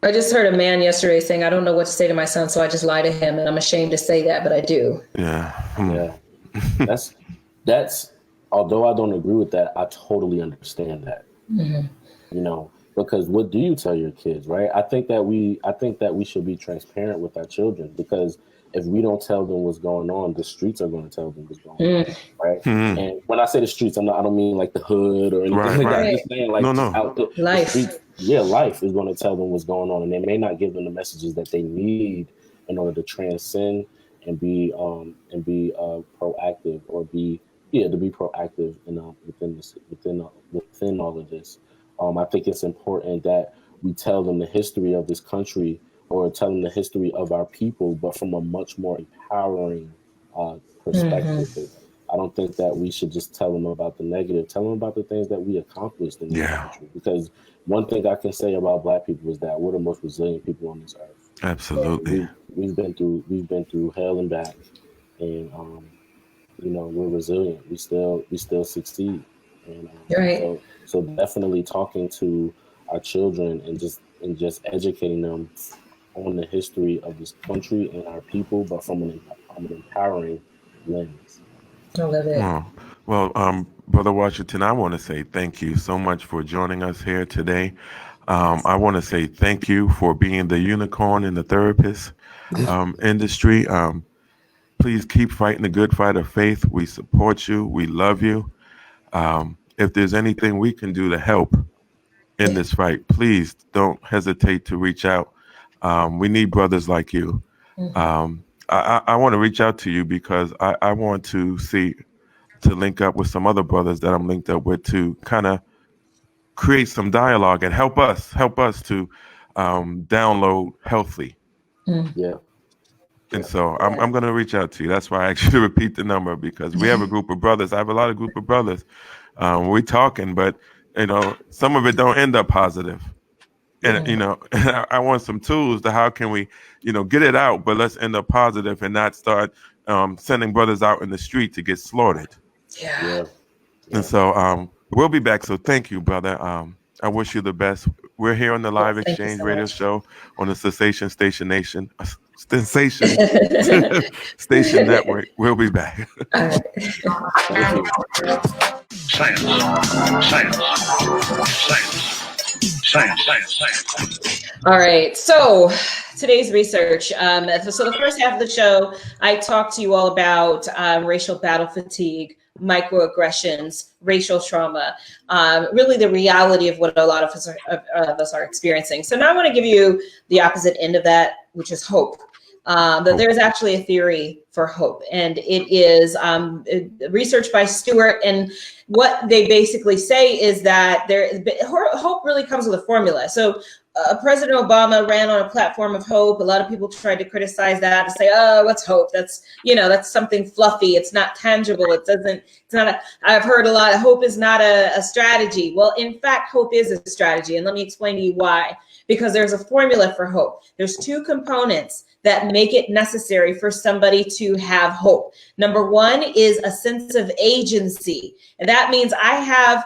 I just heard a man yesterday saying, I don't know what to say to my son, so I just lie to him. And I'm ashamed to say that, but I do. Yeah. Yeah. That's, although I don't agree with that, I totally understand that. Because what do you tell your kids, right? I think that we should be transparent with our children, because if we don't tell them what's going on, the streets are going to tell them what's going on, right? And when I say the streets, I don't mean like the hood or anything like that. I'm just saying like out the streets. Yeah, life is going to tell them what's going on, and they may not give them the messages that they need in order to transcend and be proactive, or to be proactive within all of this. I think it's important that we tell them the history of this country, or tell them the history of our people, but from a much more empowering perspective. I don't think that we should just tell them about the negative. Tell them about the things that we accomplished in this country. Because one thing I can say about Black people is that we're the most resilient people on this earth. Absolutely. We've been through hell and back, and we're resilient. We still succeed. And so definitely talking to our children and just educating them on the history of this country and our people, but from an empowering lens. I love it. Well, Brother Washington, I want to say thank you so much for joining us here today. I want to say thank you for being the unicorn in the therapist industry. Please keep fighting the good fight of faith. We support you. We love you. If there's anything we can do to help in this fight, please don't hesitate to reach out. We need brothers like you. I want to reach out to you because I want to link up with some other brothers that I'm linked up with to kind of create some dialogue and help us to download healthy. Yeah. And so I'm going to reach out to you. That's why I actually repeat the number, because we have a group of brothers. I have a lot of group of brothers. We're talking, but some of it don't end up positive. And I want some tools to how can we, get it out, but let's end up positive and not start sending brothers out in the street to get slaughtered. Yeah. And so we'll be back. So thank you, brother. I wish you the best. We're here on the Live Exchange Radio Show on the Sensation Station Network. We'll be back. Science. All right. So today's research. So the first half of the show, I talked to you all about racial battle fatigue, microaggressions, racial trauma, really the reality of what a lot of us are experiencing. So now I want to give you the opposite end of that, which is hope. That there's actually a theory for hope, and it is research by Stewart. And what they basically say is that hope really comes with a formula. So President Obama ran on a platform of hope. A lot of people tried to criticize that to say, oh, what's hope? That's, that's something fluffy. It's not tangible. I've heard a lot of hope is not a strategy. Well, in fact, hope is a strategy. And let me explain to you why. Because there's a formula for hope. There's two components that make it necessary for somebody to have hope. Number one is a sense of agency. And that means I have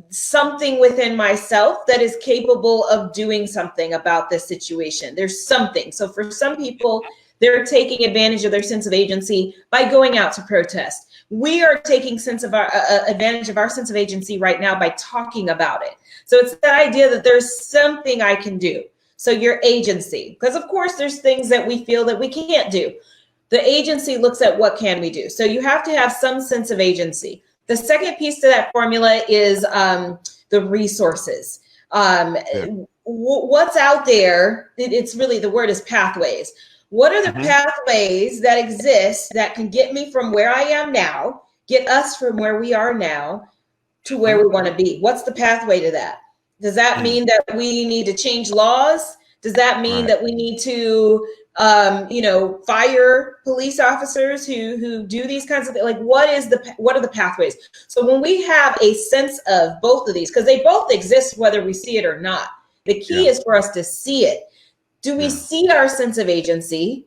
something within myself that is capable of doing something about this situation. There's something. So for some people, they're taking advantage of their sense of agency by going out to protest. We are taking advantage of our sense of agency right now by talking about it. So it's that idea that there's something I can do. So your agency, because of course there's things that we feel that we can't do. The agency looks at what can we do. So you have to have some sense of agency. The second piece to that formula is the resources. What's out there? It's really, the word is pathways. What are the pathways that exist that can get me from where I am now, get us from where we are now to where we want to be? What's the pathway to that? Does that mean that we need to change laws? Does that mean that we need to, fire police officers who do these kinds of things? Like, what are the pathways? So when we have a sense of both of these, because they both exist whether we see it or not, the key is for us to see it. Do we see our sense of agency?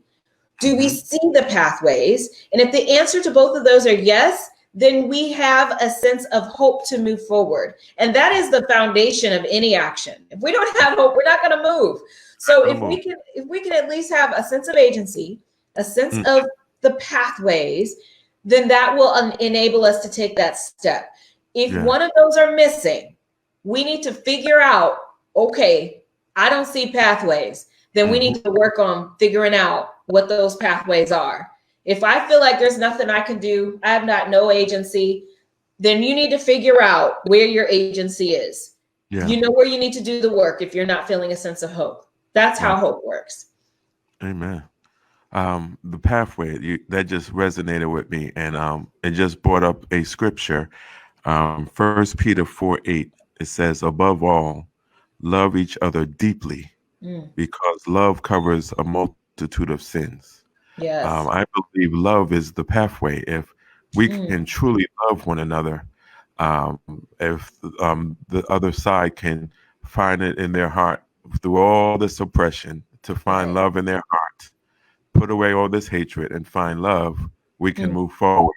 Do we see the pathways? And if the answer to both of those are yes, then we have a sense of hope to move forward. And that is the foundation of any action. If we don't have hope, we're not going to move. So if we can at least have a sense of agency, a sense of the pathways, then that will enable us to take that step. If one of those are missing, we need to figure out, okay, I don't see pathways. Then we need to work on figuring out what those pathways are. If I feel like there's nothing I can do, I have no agency, then you need to figure out where your agency is. Yeah. You know where you need to do the work if you're not feeling a sense of hope. That's how hope works. Amen. The pathway, that just resonated with me, and it just brought up a scripture. 1 Peter 4:8, it says, above all, love each other deeply, because love covers a multitude of sins. Yes. I believe love is the pathway. If we can truly love one another, if the other side can find it in their heart through all this oppression to find love in their heart, put away all this hatred and find love, we can move forward.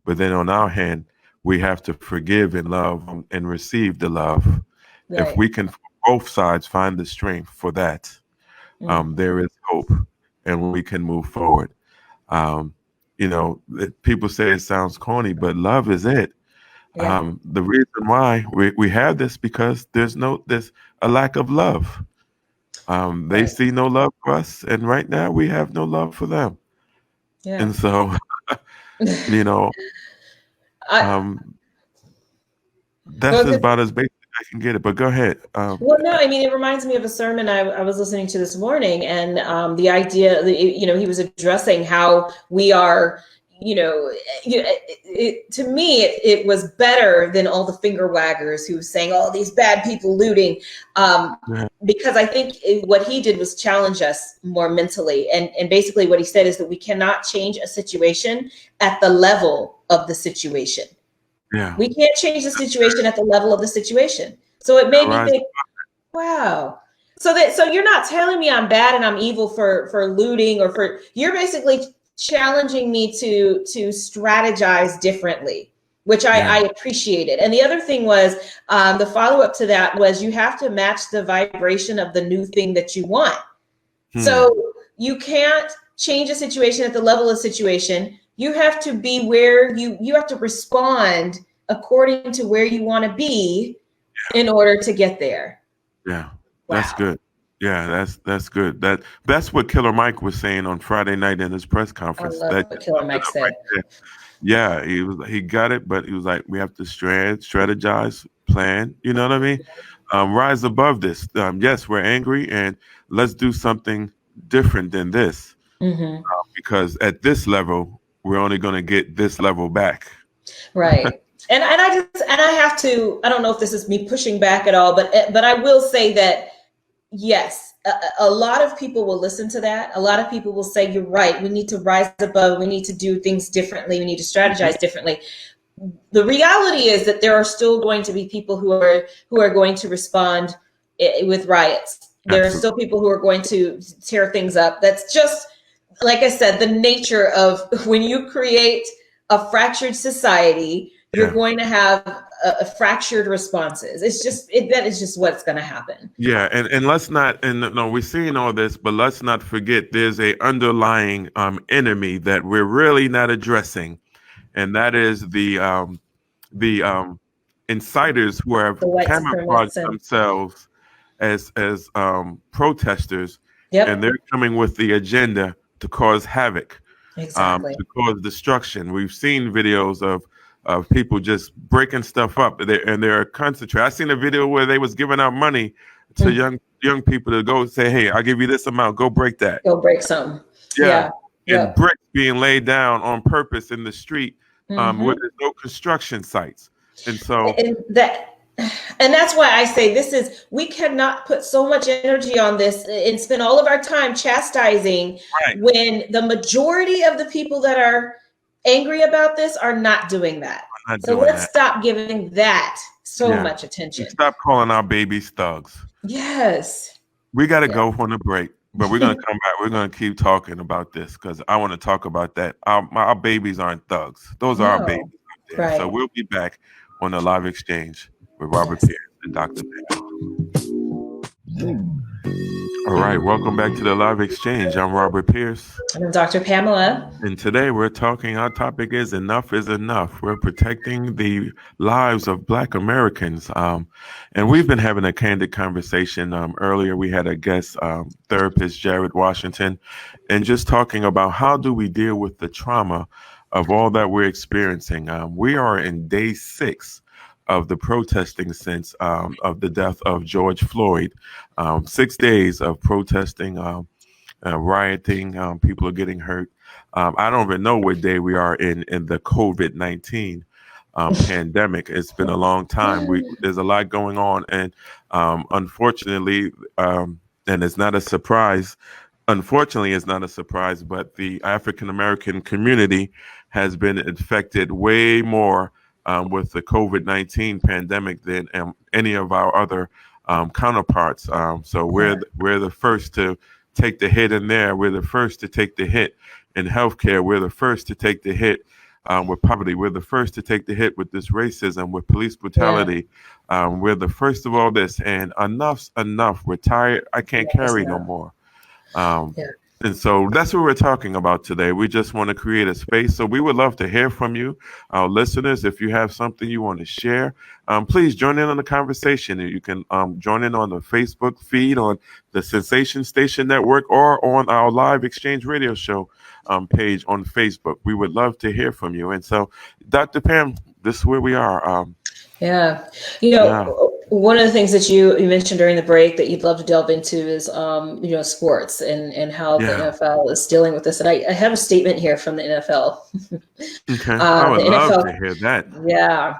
But then on our hand, we have to forgive and love and receive the love. Right. If we can, both sides, find the strength for that, there is hope and we can move forward. People say it sounds corny, but love is it. Yeah. The reason why we have this because there's a lack of love. They see no love for us, and right now we have no love for them. Yeah. And so, that's about as basic I can get it. But go ahead. Well, no, I mean, it reminds me of a sermon I was listening to this morning, and the idea, he was addressing how we are. To me, it was better than all the finger waggers who was saying, "Oh, these bad people looting," because I think what he did was challenge us more mentally. And basically what he said is that we cannot change a situation at the level of the situation. Yeah. We can't change the situation at the level of the situation. So it made me think, wow. So you're not telling me I'm bad and I'm evil for looting you're basically challenging me to strategize differently, which I appreciated. And the other thing was, the follow-up to that was you have to match the vibration of the new thing that you want. So you can't change a situation at the level of situation. You have to be where you have to respond according to where you want to be in order to get there. Yeah, that's good. Yeah, that's good. That's what Killer Mike was saying on Friday night in his press conference. I love what Killer Mike said. Right, yeah, he got it, but he was like, we have to strategize, plan. You know what I mean? Rise above this. Yes, we're angry, and let's do something different than this. Because at this level, we're only going to get this level back. Right. And I have to. I don't know if this is me pushing back at all, but I will say that yes, a lot of people will listen to that. A lot of people will say, you're right, we need to rise above, we need to do things differently, we need to strategize differently. The reality is that there are still going to be people who are going to respond with riots. There are still people who are going to tear things up. That's just, like I said, the nature of when you create a fractured society, you're going to have a fractured responses. It's just that is just what's going to happen. Yeah, and let's not, and no, we're seeing all this, but let's not forget there's a underlying enemy that we're really not addressing, and that is the insiders who have camouflaged themselves as protesters, and they're coming with the agenda to cause havoc, to cause destruction. We've seen videos of people just breaking stuff up, and they're concentrated. I seen a video where they was giving out money to young people to go say, "Hey, I'll give you this amount. Go break that. Go break some." Yeah. And bricks being laid down on purpose in the street, where there's no construction sites, and so and that's why I say we cannot put so much energy on this and spend all of our time chastising when the majority of the people that are angry about this are not doing that. So let's stop giving that so much attention. Stop calling our babies thugs. Yes. We got to go on a break, but we're going to come back. We're going to keep talking about this because I want to talk about that. Our babies aren't thugs. Those are our babies out there. So we'll be back on the live exchange with Robert Pierce and Dr. Pamela. All right, welcome back to the live exchange. I'm Robert Pierce. And I'm Dr. Pamela. And today we're talking, our topic is enough is enough. We're protecting the lives of Black Americans. And we've been having a candid conversation. Earlier we had a guest, therapist, Jared Washington, and just talking about how do we deal with the trauma of all that we're experiencing. We are in day 6 of the protesting since of the death of George Floyd. 6 days of protesting, rioting, people are getting hurt. I don't even know what day we are in the COVID-19 pandemic. It's been a long time. There's a lot going on, and unfortunately, and it's not a surprise. Unfortunately, it's not a surprise, but the African-American community has been infected way more with the COVID-19 pandemic than any of our other counterparts. So we're the first to take the hit in there. We're the first to take the hit in healthcare. We're the first to take the hit with poverty. We're the first to take the hit with this racism, with police brutality. We're the first of all this, and enough's enough. We're tired. I can't carry no more. And so that's what we're talking about today. We just want to create a space. So we would love to hear from you, our listeners. If you have something you want to share, please join in on the conversation. You can join in on the Facebook feed, on the Sensation Station Network, or on our live exchange radio show page on Facebook. We would love to hear from you. And so, Dr. Pam, this is where we are. One of the things that you mentioned during the break that you'd love to delve into is, sports and how the NFL is dealing with this. And I have a statement here from the NFL. Okay, I would love to hear that. Yeah.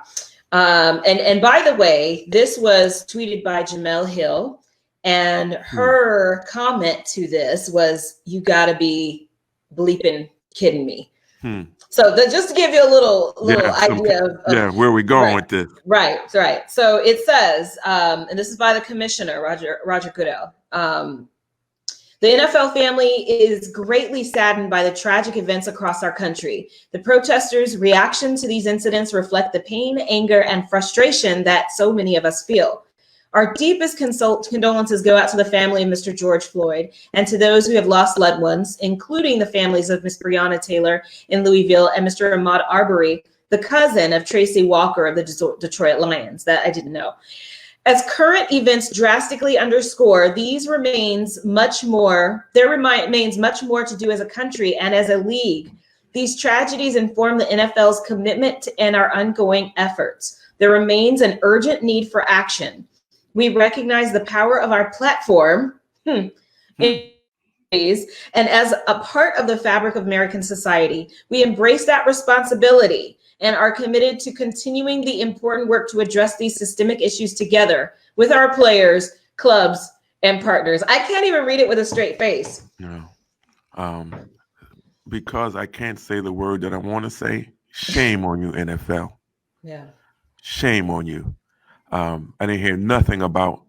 And by the way, this was tweeted by Jamel Hill, and her comment to this was, "You gotta be bleeping kidding me." So just to give you a little idea of where we going with this. Right. So it says, and this is by the commissioner, Roger Goodell. The NFL family is greatly saddened by the tragic events across our country. The protesters' reaction to these incidents reflect the pain, anger, and frustration that so many of us feel. Our deepest condolences go out to the family of Mr. George Floyd and to those who have lost loved ones, including the families of Ms. Breonna Taylor in Louisville and Mr. Ahmaud Arbery, the cousin of Tracy Walker of the Detroit Lions. That I didn't know. As current events drastically underscore, there remains much more to do as a country and as a league. These tragedies inform the NFL's commitment and our ongoing efforts. There remains an urgent need for action. We recognize the power of our platform and as a part of the fabric of American society, we embrace that responsibility and are committed to continuing the important work to address these systemic issues together with our players, clubs, and partners. I can't even read it with a straight face. You know, because I can't say the word that I want to say. Shame on you, NFL. Yeah. Shame on you. I didn't hear nothing about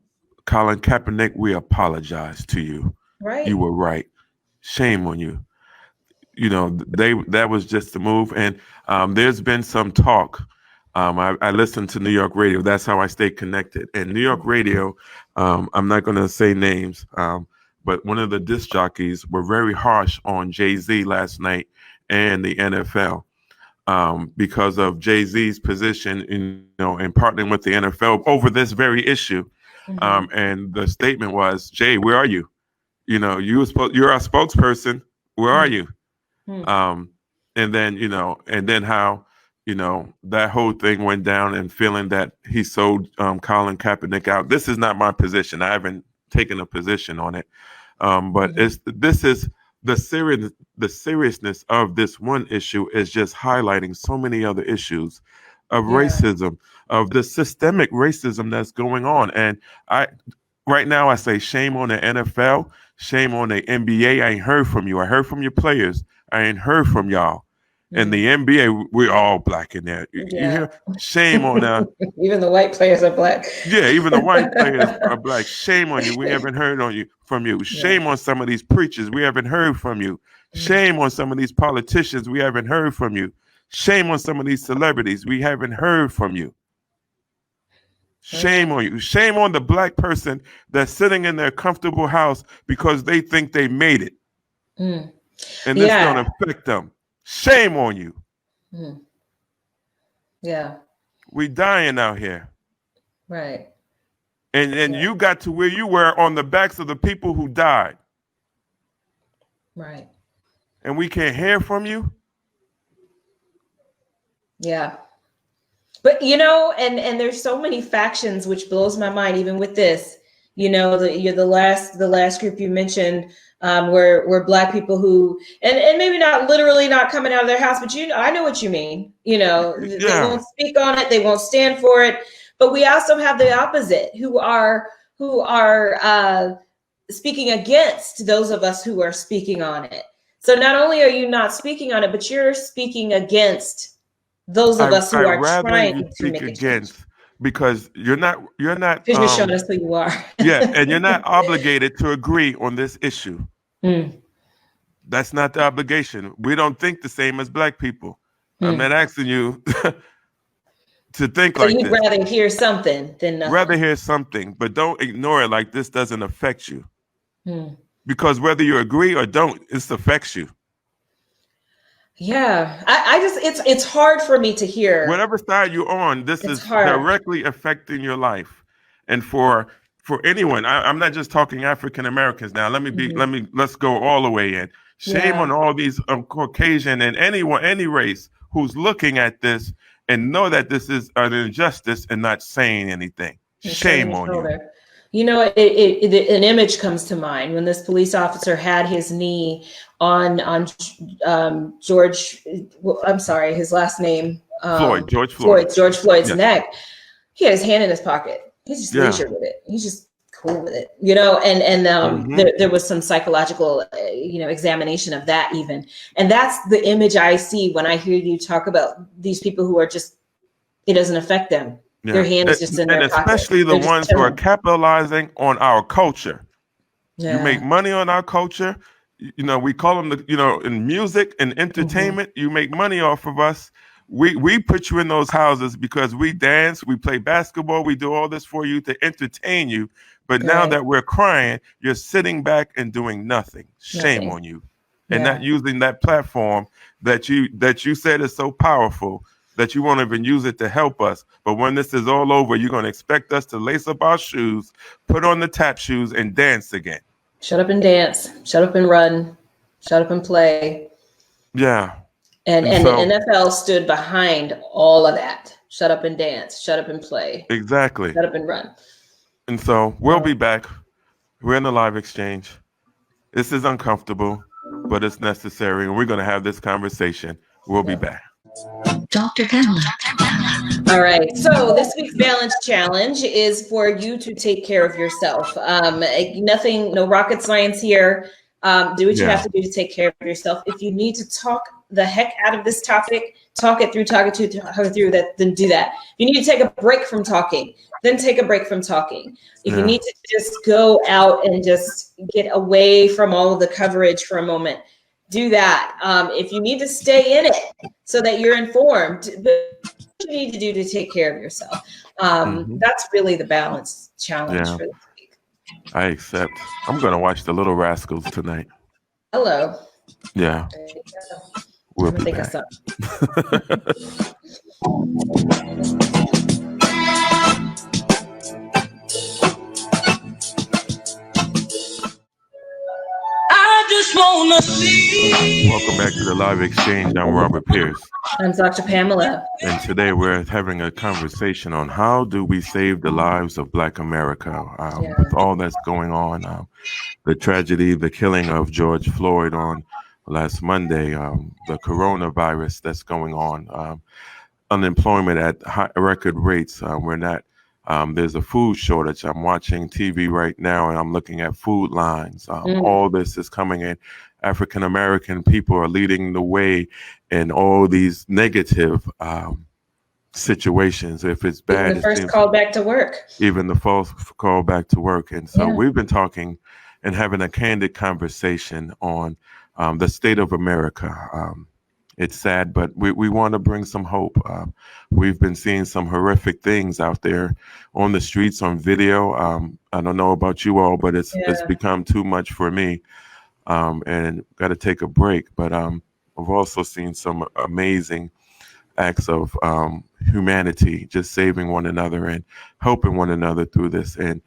Colin Kaepernick. We apologize to you. Right. You were right. Shame on you. You know, that was just the move. And there's been some talk. I listen to New York radio. That's how I stay connected. And New York radio, I'm not going to say names, but one of the disc jockeys were very harsh on Jay-Z last night and the NFL because of Jay-Z's position in partnering with the NFL over this very issue. And the statement was, Jay, where are you? You're our spokesperson. Where are you? And then how, that whole thing went down, and feeling that he sold Colin Kaepernick out. This is not my position. I haven't taken a position on it. But this is the seriousness of this one issue is just highlighting so many other issues of racism, of the systemic racism that's going on. And right now I say shame on the NFL, shame on the NBA. I ain't heard from you. I heard from your players. I ain't heard from y'all. In the NBA, we're all black in there. You hear? Shame on even the white players are black. Yeah, even the white players are black. Shame on you. We haven't heard from you. Shame on some of these preachers. We haven't heard from you. Shame on some of these politicians. We haven't heard from you. Shame on some of these celebrities. We haven't heard from you. Shame on you. Shame on the black person that's sitting in their comfortable house because they think they made it. And this don't affect them. Shame on you. Yeah. We dying out here. Right. And you got to where you were on the backs of the people who died. Right. And we can't hear from you. Yeah. But and there's so many factions, which blows my mind, even with this. You're the last group you mentioned, were black people who, and maybe not literally not coming out of their house, but I know what you mean. They won't speak on it, they won't stand for it. But we also have the opposite, who are speaking against those of us who are speaking on it. So not only are you not speaking on it, but you're speaking against those of us who are trying to make against. Because you're not because you're showing us who you are. And you're not obligated to agree on this issue. That's not the obligation. We don't think the same as black people. I'm not asking you to think like this. So you'd rather hear something than nothing. Rather hear something, but don't ignore it like this doesn't affect you. Because whether you agree or don't, it affects you. Yeah, I just it's hard for me to hear. Whatever side you're on, this is directly affecting your life. And for anyone, I'm not just talking African Americans now. Let's go all the way in. Shame on all these Caucasian and any race who's looking at this and know that this is an injustice and not saying anything. Shame on you. An image comes to mind when this police officer had his knee on George. I'm sorry, his last name. George Floyd's neck. He had his hand in his pocket. He's just leisure with it. He's just cool with it, and there was some psychological, examination of that even. And that's the image I see when I hear you talk about these people who are just, it doesn't affect them. Yeah. Their hand is just in their pocket. And especially the ones who are capitalizing on our culture. Yeah. You make money on our culture. We call them in music and entertainment, you make money off of us. We put you in those houses because we dance, we play basketball, we do all this for you to entertain you. But now that we're crying, you're sitting back and doing nothing. Shame on you. And not using that platform that you said is so powerful that you won't even use it to help us. But when this is all over, you're going to expect us to lace up our shoes, put on the tap shoes, and dance again. Shut up and dance. Shut up and run. Shut up and play. Yeah. And so, the NFL stood behind all of that. Shut up and dance. Shut up and play. Exactly. Shut up and run. And so we'll be back. We're in the live exchange. This is uncomfortable, but it's necessary. And we're going to have this conversation. We'll be back. Dr. Pamela. All right. So this week's balance challenge is for you to take care of yourself. Nothing, no rocket science here. Do what you have to do to take care of yourself. If you need to talk the heck out of this topic, talk it through that, then do that. If you need to take a break from talking, then take a break from talking. If you need to just go out and just get away from all of the coverage for a moment, do that. If you need to stay in it so that you're informed, you need to do to take care of yourself. That's really the balance challenge for this week. I accept. I'm going to watch The Little Rascals tonight. Hello. Yeah. We'll be back. Welcome back to the Live Exchange. I'm Robert Pierce. I'm Dr. Pamela. And today we're having a conversation on how do we save the lives of Black America with all that's going on. The tragedy, the killing of George Floyd on last Monday, the coronavirus that's going on, unemployment at high record rates. We're not. There's a food shortage. I'm watching TV right now and I'm looking at food lines. All this is coming in. African American people are leading the way in all these negative situations. If it's bad, even the first call back to work. Even the false call back to work. And so we've been talking and having a candid conversation on the state of America. It's sad, but we want to bring some hope. We've been seeing some horrific things out there on the streets, on video. I don't know about you all, but it's become too much for me, and got to take a break. But I've also seen some amazing acts of humanity, just saving one another and helping one another through this, and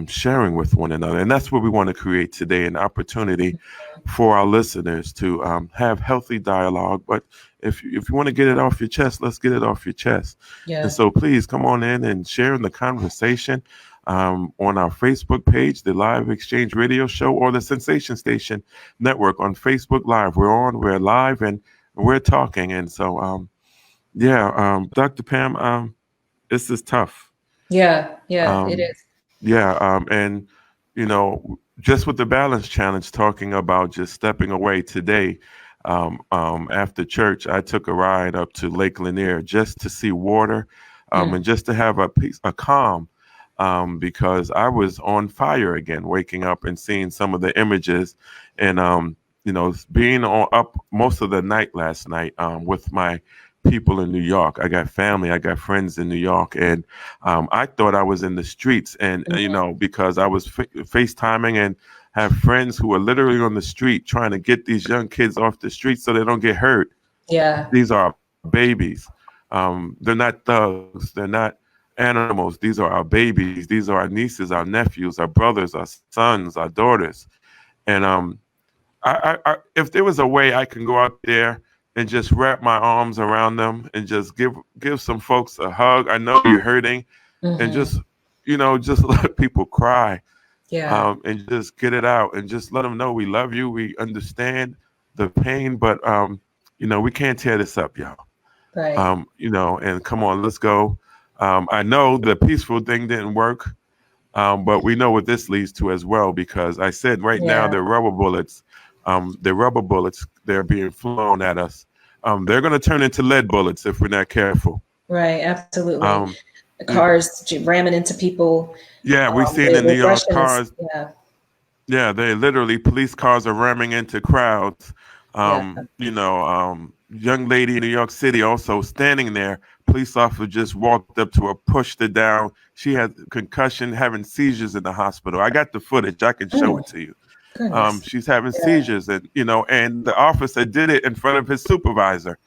sharing with one another. And that's what we want to create today, an opportunity for our listeners to have healthy dialogue. But if you want to get it off your chest, let's get it off your chest. And so please come on in and share in the conversation on our Facebook page, the Live Exchange Radio Show, or the Sensation Station Network on Facebook Live. We're live, and we're talking. And so, Dr. Pam, this is tough. Yeah, it is. And, just with the balance challenge, talking about just stepping away today, after church, I took a ride up to Lake Lanier just to see water, and just to have a calm, because I was on fire again, waking up and seeing some of the images, and, being up most of the night last night with my people in New York. I got family, I got friends in New York, and I thought I was in the streets, and because I was FaceTiming and have friends who are literally on the street trying to get these young kids off the street so they don't get hurt. These are babies. They're not thugs, they're not animals. These are our babies. These are our nieces, our nephews, our brothers, our sons, our daughters. And I if there was a way I can go out there and just wrap my arms around them and just give some folks a hug. I know you're hurting, and just let people cry, and just get it out, and just let them know we love you, we understand the pain, but we can't tear this up, y'all. Right. And come on, let's go. I know the peaceful thing didn't work, but we know what this leads to as well, because I said now they're rubber bullets. They're being flown at us. They're going to turn into lead bullets if we're not careful. Right, absolutely. Cars ramming into people. We've seen in New York cars. They literally, police cars are ramming into crowds. Young lady in New York City also standing there. Police officer just walked up to her, pushed her down. She had concussion, having seizures in the hospital. I got the footage. I can show it to you. She's having seizures, and and the officer did it in front of his supervisor,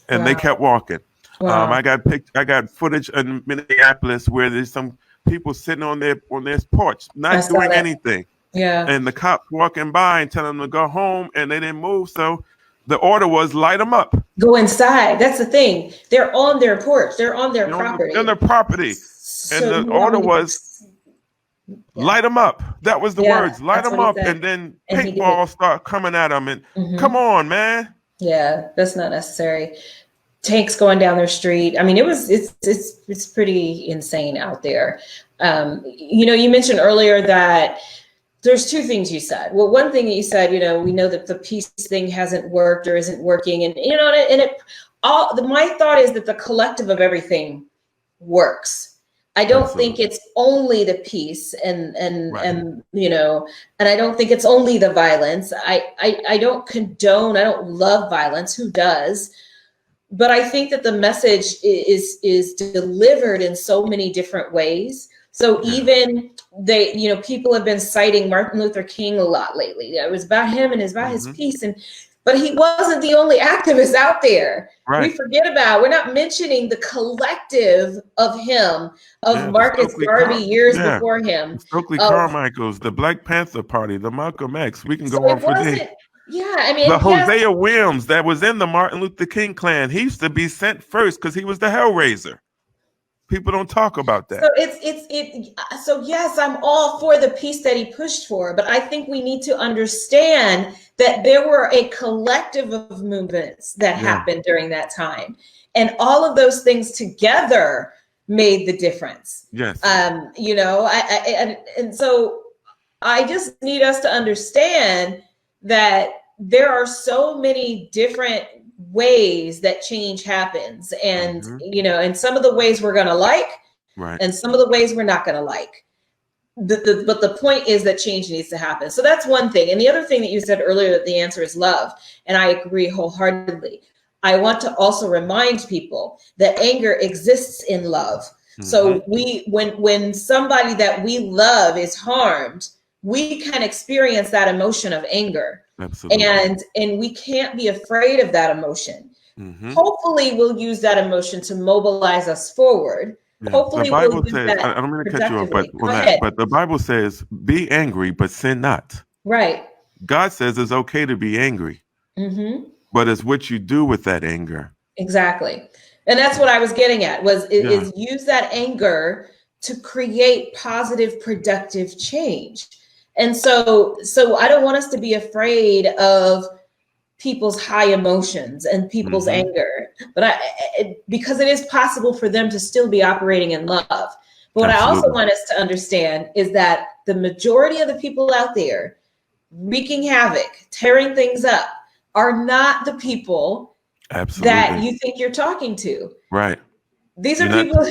and they kept walking. I got footage in Minneapolis where there's some people sitting on their porch, not doing anything. And the cops walking by and telling them to go home, and they didn't move. So the order was light them up. Go inside. That's the thing. They're on their porch. They're on their property. On their property. So and the order was light them up. That was the words. Light them up. And then paintballs start coming at them. And come on, man. Yeah, that's not necessary. tanks going down their street. I mean, it's pretty insane out there. You mentioned earlier that there's two things you said. Well, one thing that you said, we know that the peace thing hasn't worked or isn't working, and my thought is that the collective of everything works. I don't think it's only the peace and I don't think it's only the violence. I don't condone, I don't love violence. Who does? But I think that the message is delivered in so many different ways. So even people have been citing Martin Luther King a lot lately. It was about him and it's about his peace. But he wasn't the only activist out there. Right. We forget about, we're not mentioning the collective of him, of Marcus Garvey years before him. Stokely Carmichael's, the Black Panther Party, the Malcolm X. We can go on for days. Yeah, I mean, the Hosea Williams that was in the Martin Luther King clan, he used to be sent first because he was the Hellraiser. People don't talk about that. So yes, I'm all for the peace that he pushed for, but I think we need to understand that there were a collective of movements that happened during that time, and all of those things together made the difference. Yes. And so I just need us to understand that there are so many different ways that change happens, and and some of the ways we're gonna like, and some of the ways we're not gonna like. But the point is that change needs to happen. So that's one thing. And the other thing that you said earlier, that the answer is love, and I agree wholeheartedly. I want to also remind people that anger exists in love. So when somebody that we love is harmed, we can experience that emotion of anger. Absolutely. And we can't be afraid of that emotion. Hopefully we'll use that emotion to mobilize us forward. Yeah. Hopefully the Bible we'll use says, that I'm going to cut you off, productively. but the Bible says, be angry, but sin not. Right. God says it's okay to be angry, but it's what you do with that anger. Exactly. And that's what I was getting at, is use that anger to create positive, productive change. And so I don't want us to be afraid of people's high emotions and people's anger, but because it is possible for them to still be operating in love. But what I also want us to understand is that the majority of the people out there wreaking havoc, tearing things up, are not the people that you think you're talking to. Right. These are people.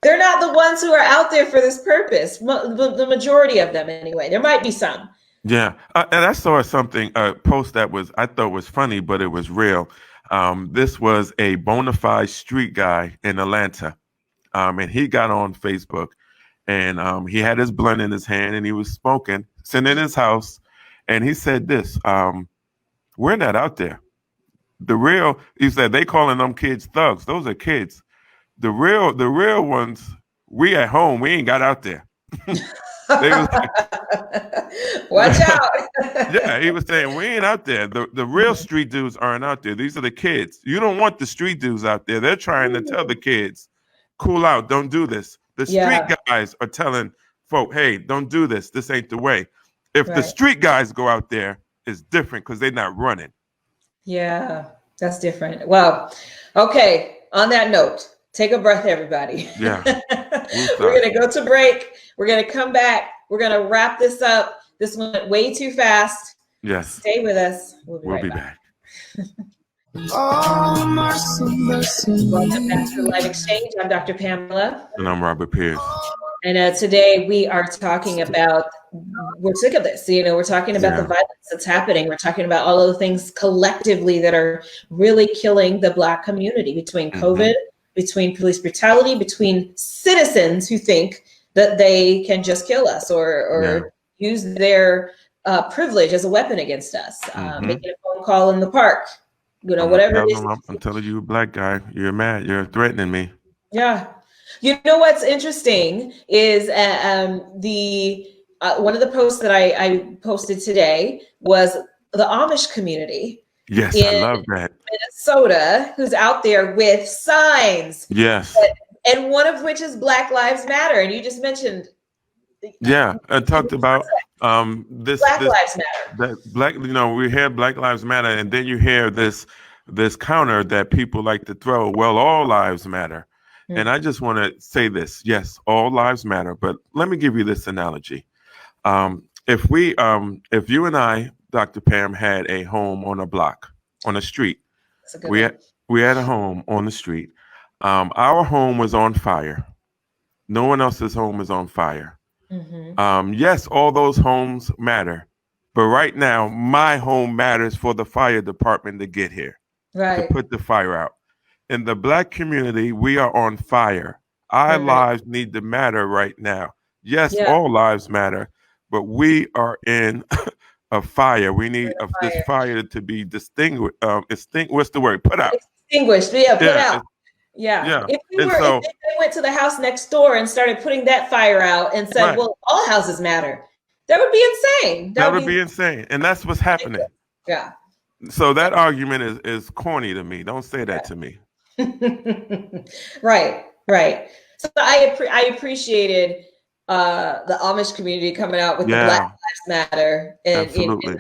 They're not the ones who are out there for this purpose. The majority of them, anyway. There might be some. Yeah, and I saw something, a post that I thought was funny, but it was real. This was a bona fide street guy in Atlanta, and he got on Facebook, and he had his blunt in his hand, and he was smoking, sitting in his house, and he said this: "We're not out there. He said, they calling them kids thugs. Those are kids. The real ones, we at home. We ain't got out there." Watch out. Yeah, he was saying, we ain't out there. The real street dudes aren't out there. These are the kids. You don't want the street dudes out there. They're trying to tell the kids, cool out, don't do this. The street guys are telling folk, hey, don't do this. This ain't the way. If the street guys go out there, it's different because they're not running. Yeah, that's different. Well, okay. On that note, take a breath, everybody. Yeah. We're going to go to break. We're going to come back. We're going to wrap this up. This went way too fast. Yes. Stay with us. We'll be back. Oh, mercy, mercy. Welcome back to Live Exchange. I'm Dr. Pamela. And I'm Robert Pierce. And today we are talking about, we're sick of this. We're talking about the violence that's happening. We're talking about all of the things collectively that are really killing the Black community, between COVID, between police brutality, between citizens who think that they can just kill us or use their privilege as a weapon against us, making a phone call in the park, whatever it is. I'm telling you, Black guy, you're mad. You're threatening me. Yeah. You know what's interesting is one of the posts that I posted today was the Amish community. Yes, I love that. Minnesota, who's out there with signs. Yes. And one of which is Black Lives Matter. And you just mentioned. Yeah, I talked about Black Lives Matter. We hear Black Lives Matter, and then you hear this this counter that people like to throw. Well, all lives matter. Mm. And I just want to say this. Yes, all lives matter. But let me give you this analogy. If you and I, Dr. Pam, had a home on a block, on a street, That's a good we one. had a home on the street. Our home was on fire. No one else's home is on fire. Mm-hmm. Yes, all those homes matter. But right now, my home matters for the fire department to get here, to Right. put the fire out. In the Black community, we are on fire. Our Right. lives need to matter right now. Yes, Yeah. all lives matter, but we are in a fire. We need this fire to be distinguished. What's the word? Put out. Extinguished. Yeah, put Yeah, out. Yeah. yeah. If And so, they went to the house next door and started putting that fire out and said, Right. well, all houses matter, that would be insane. that would be insane. And that's what's happening. Yeah. So that argument is corny to me. Don't say that to me. Right. So I appreciated the Amish community coming out with the Black Lives Matter, Absolutely.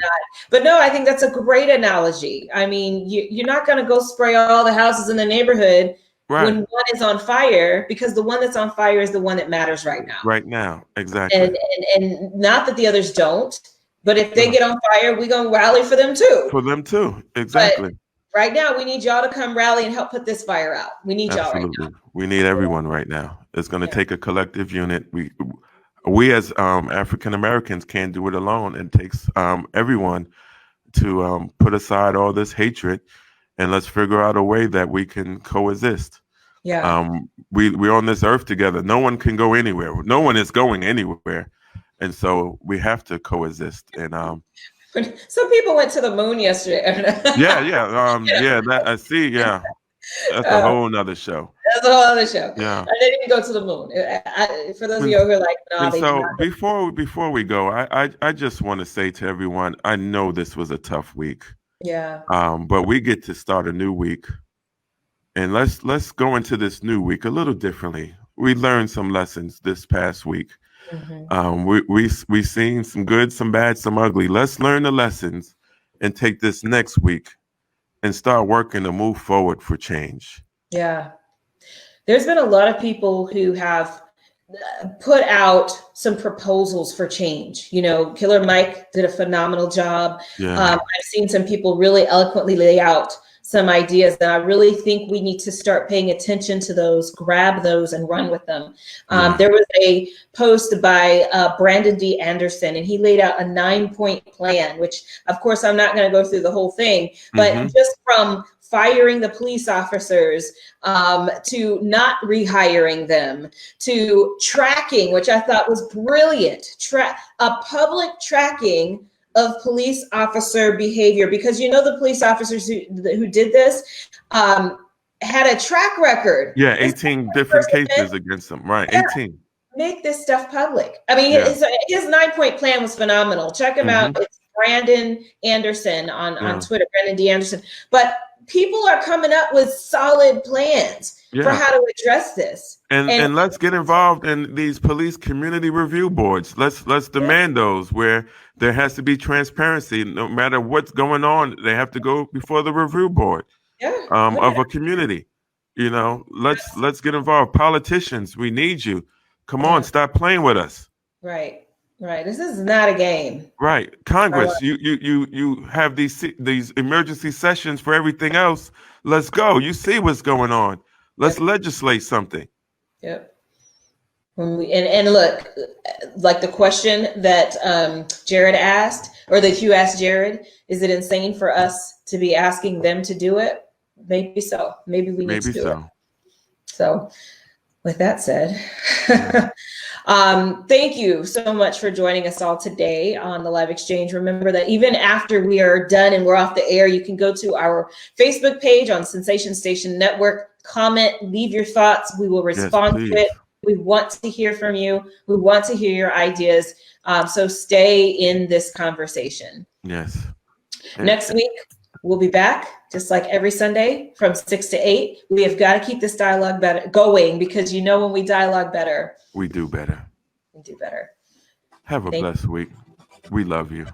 But no, I think that's a great analogy. I mean, you're not going to go spray all the houses in the neighborhood when one is on fire, because the one that's on fire is the one that matters right now. Right now, exactly. And not that the others don't, but if they get on fire, we're going to rally for them too. For them too, exactly. But right now, we need y'all to come rally and help put this fire out. We need y'all right now. We need everyone right now. It's going to take a collective unit. We as African Americans can't do it alone. It takes everyone to put aside all this hatred, and let's figure out a way that we can coexist. Yeah. We're on this earth together. No one can go anywhere. No one is going anywhere, and so we have to coexist. And some people went to the moon yesterday. That I see. Yeah, that's a whole nother show. That's a whole other show. Yeah, they didn't go to the moon. For those of you who are like, no, and they so did before we go, I just want to say to everyone, I know this was a tough week. Yeah. But we get to start a new week, and let's go into this new week a little differently. We learned some lessons this past week. Mm-hmm. We seen some good, some bad, some ugly. Let's learn the lessons and take this next week and start working to move forward for change. Yeah. There's been a lot of people who have put out some proposals for change. You know, Killer Mike did a phenomenal job. Yeah. I've seen some people really eloquently lay out some ideas that I really think we need to start paying attention to those, grab those and run with them. There was a post by Brandon D. Anderson, and he laid out a 9-point plan, which of course I'm not going to go through the whole thing, but just from firing the police officers, to not rehiring them, to tracking, which I thought was brilliant, a public tracking of police officer behavior, because you know the police officers who did this had a track record. Yeah, 18 different cases against them, right? Yeah. 18. Make this stuff public. I mean, his 9-point plan was phenomenal. Check him out. It's Brandon Anderson on Twitter, Brandon D. Anderson. But people are coming up with solid plans for how to address this. And let's get involved in these police community review boards. Let's demand those where there has to be transparency. No matter what's going on, they have to go before the review board of a community. You know, let's get involved. Politicians, we need you. Come on, stop playing with us. Right. This is not a game. Right. Congress, you have these emergency sessions for everything else. Let's go. You see what's going on. Let's legislate something. Yep. And look, like the question that Jared asked, or that you asked Jared, is it insane for us to be asking them to do it? Maybe so. Maybe we need to do it. So with that said, thank you so much for joining us all today on the Live Exchange. Remember that even after we are done and we're off the air, you can go to our Facebook page on Sensation Station Network, comment, leave your thoughts. We will respond to it. We want to hear from you. We want to hear your ideas. So stay in this conversation. Yes. Next week, we'll be back just like every Sunday from 6 to 8. We have got to keep this dialogue going, because you know when we dialogue better, we do better. We do better. Have a blessed week. We love you.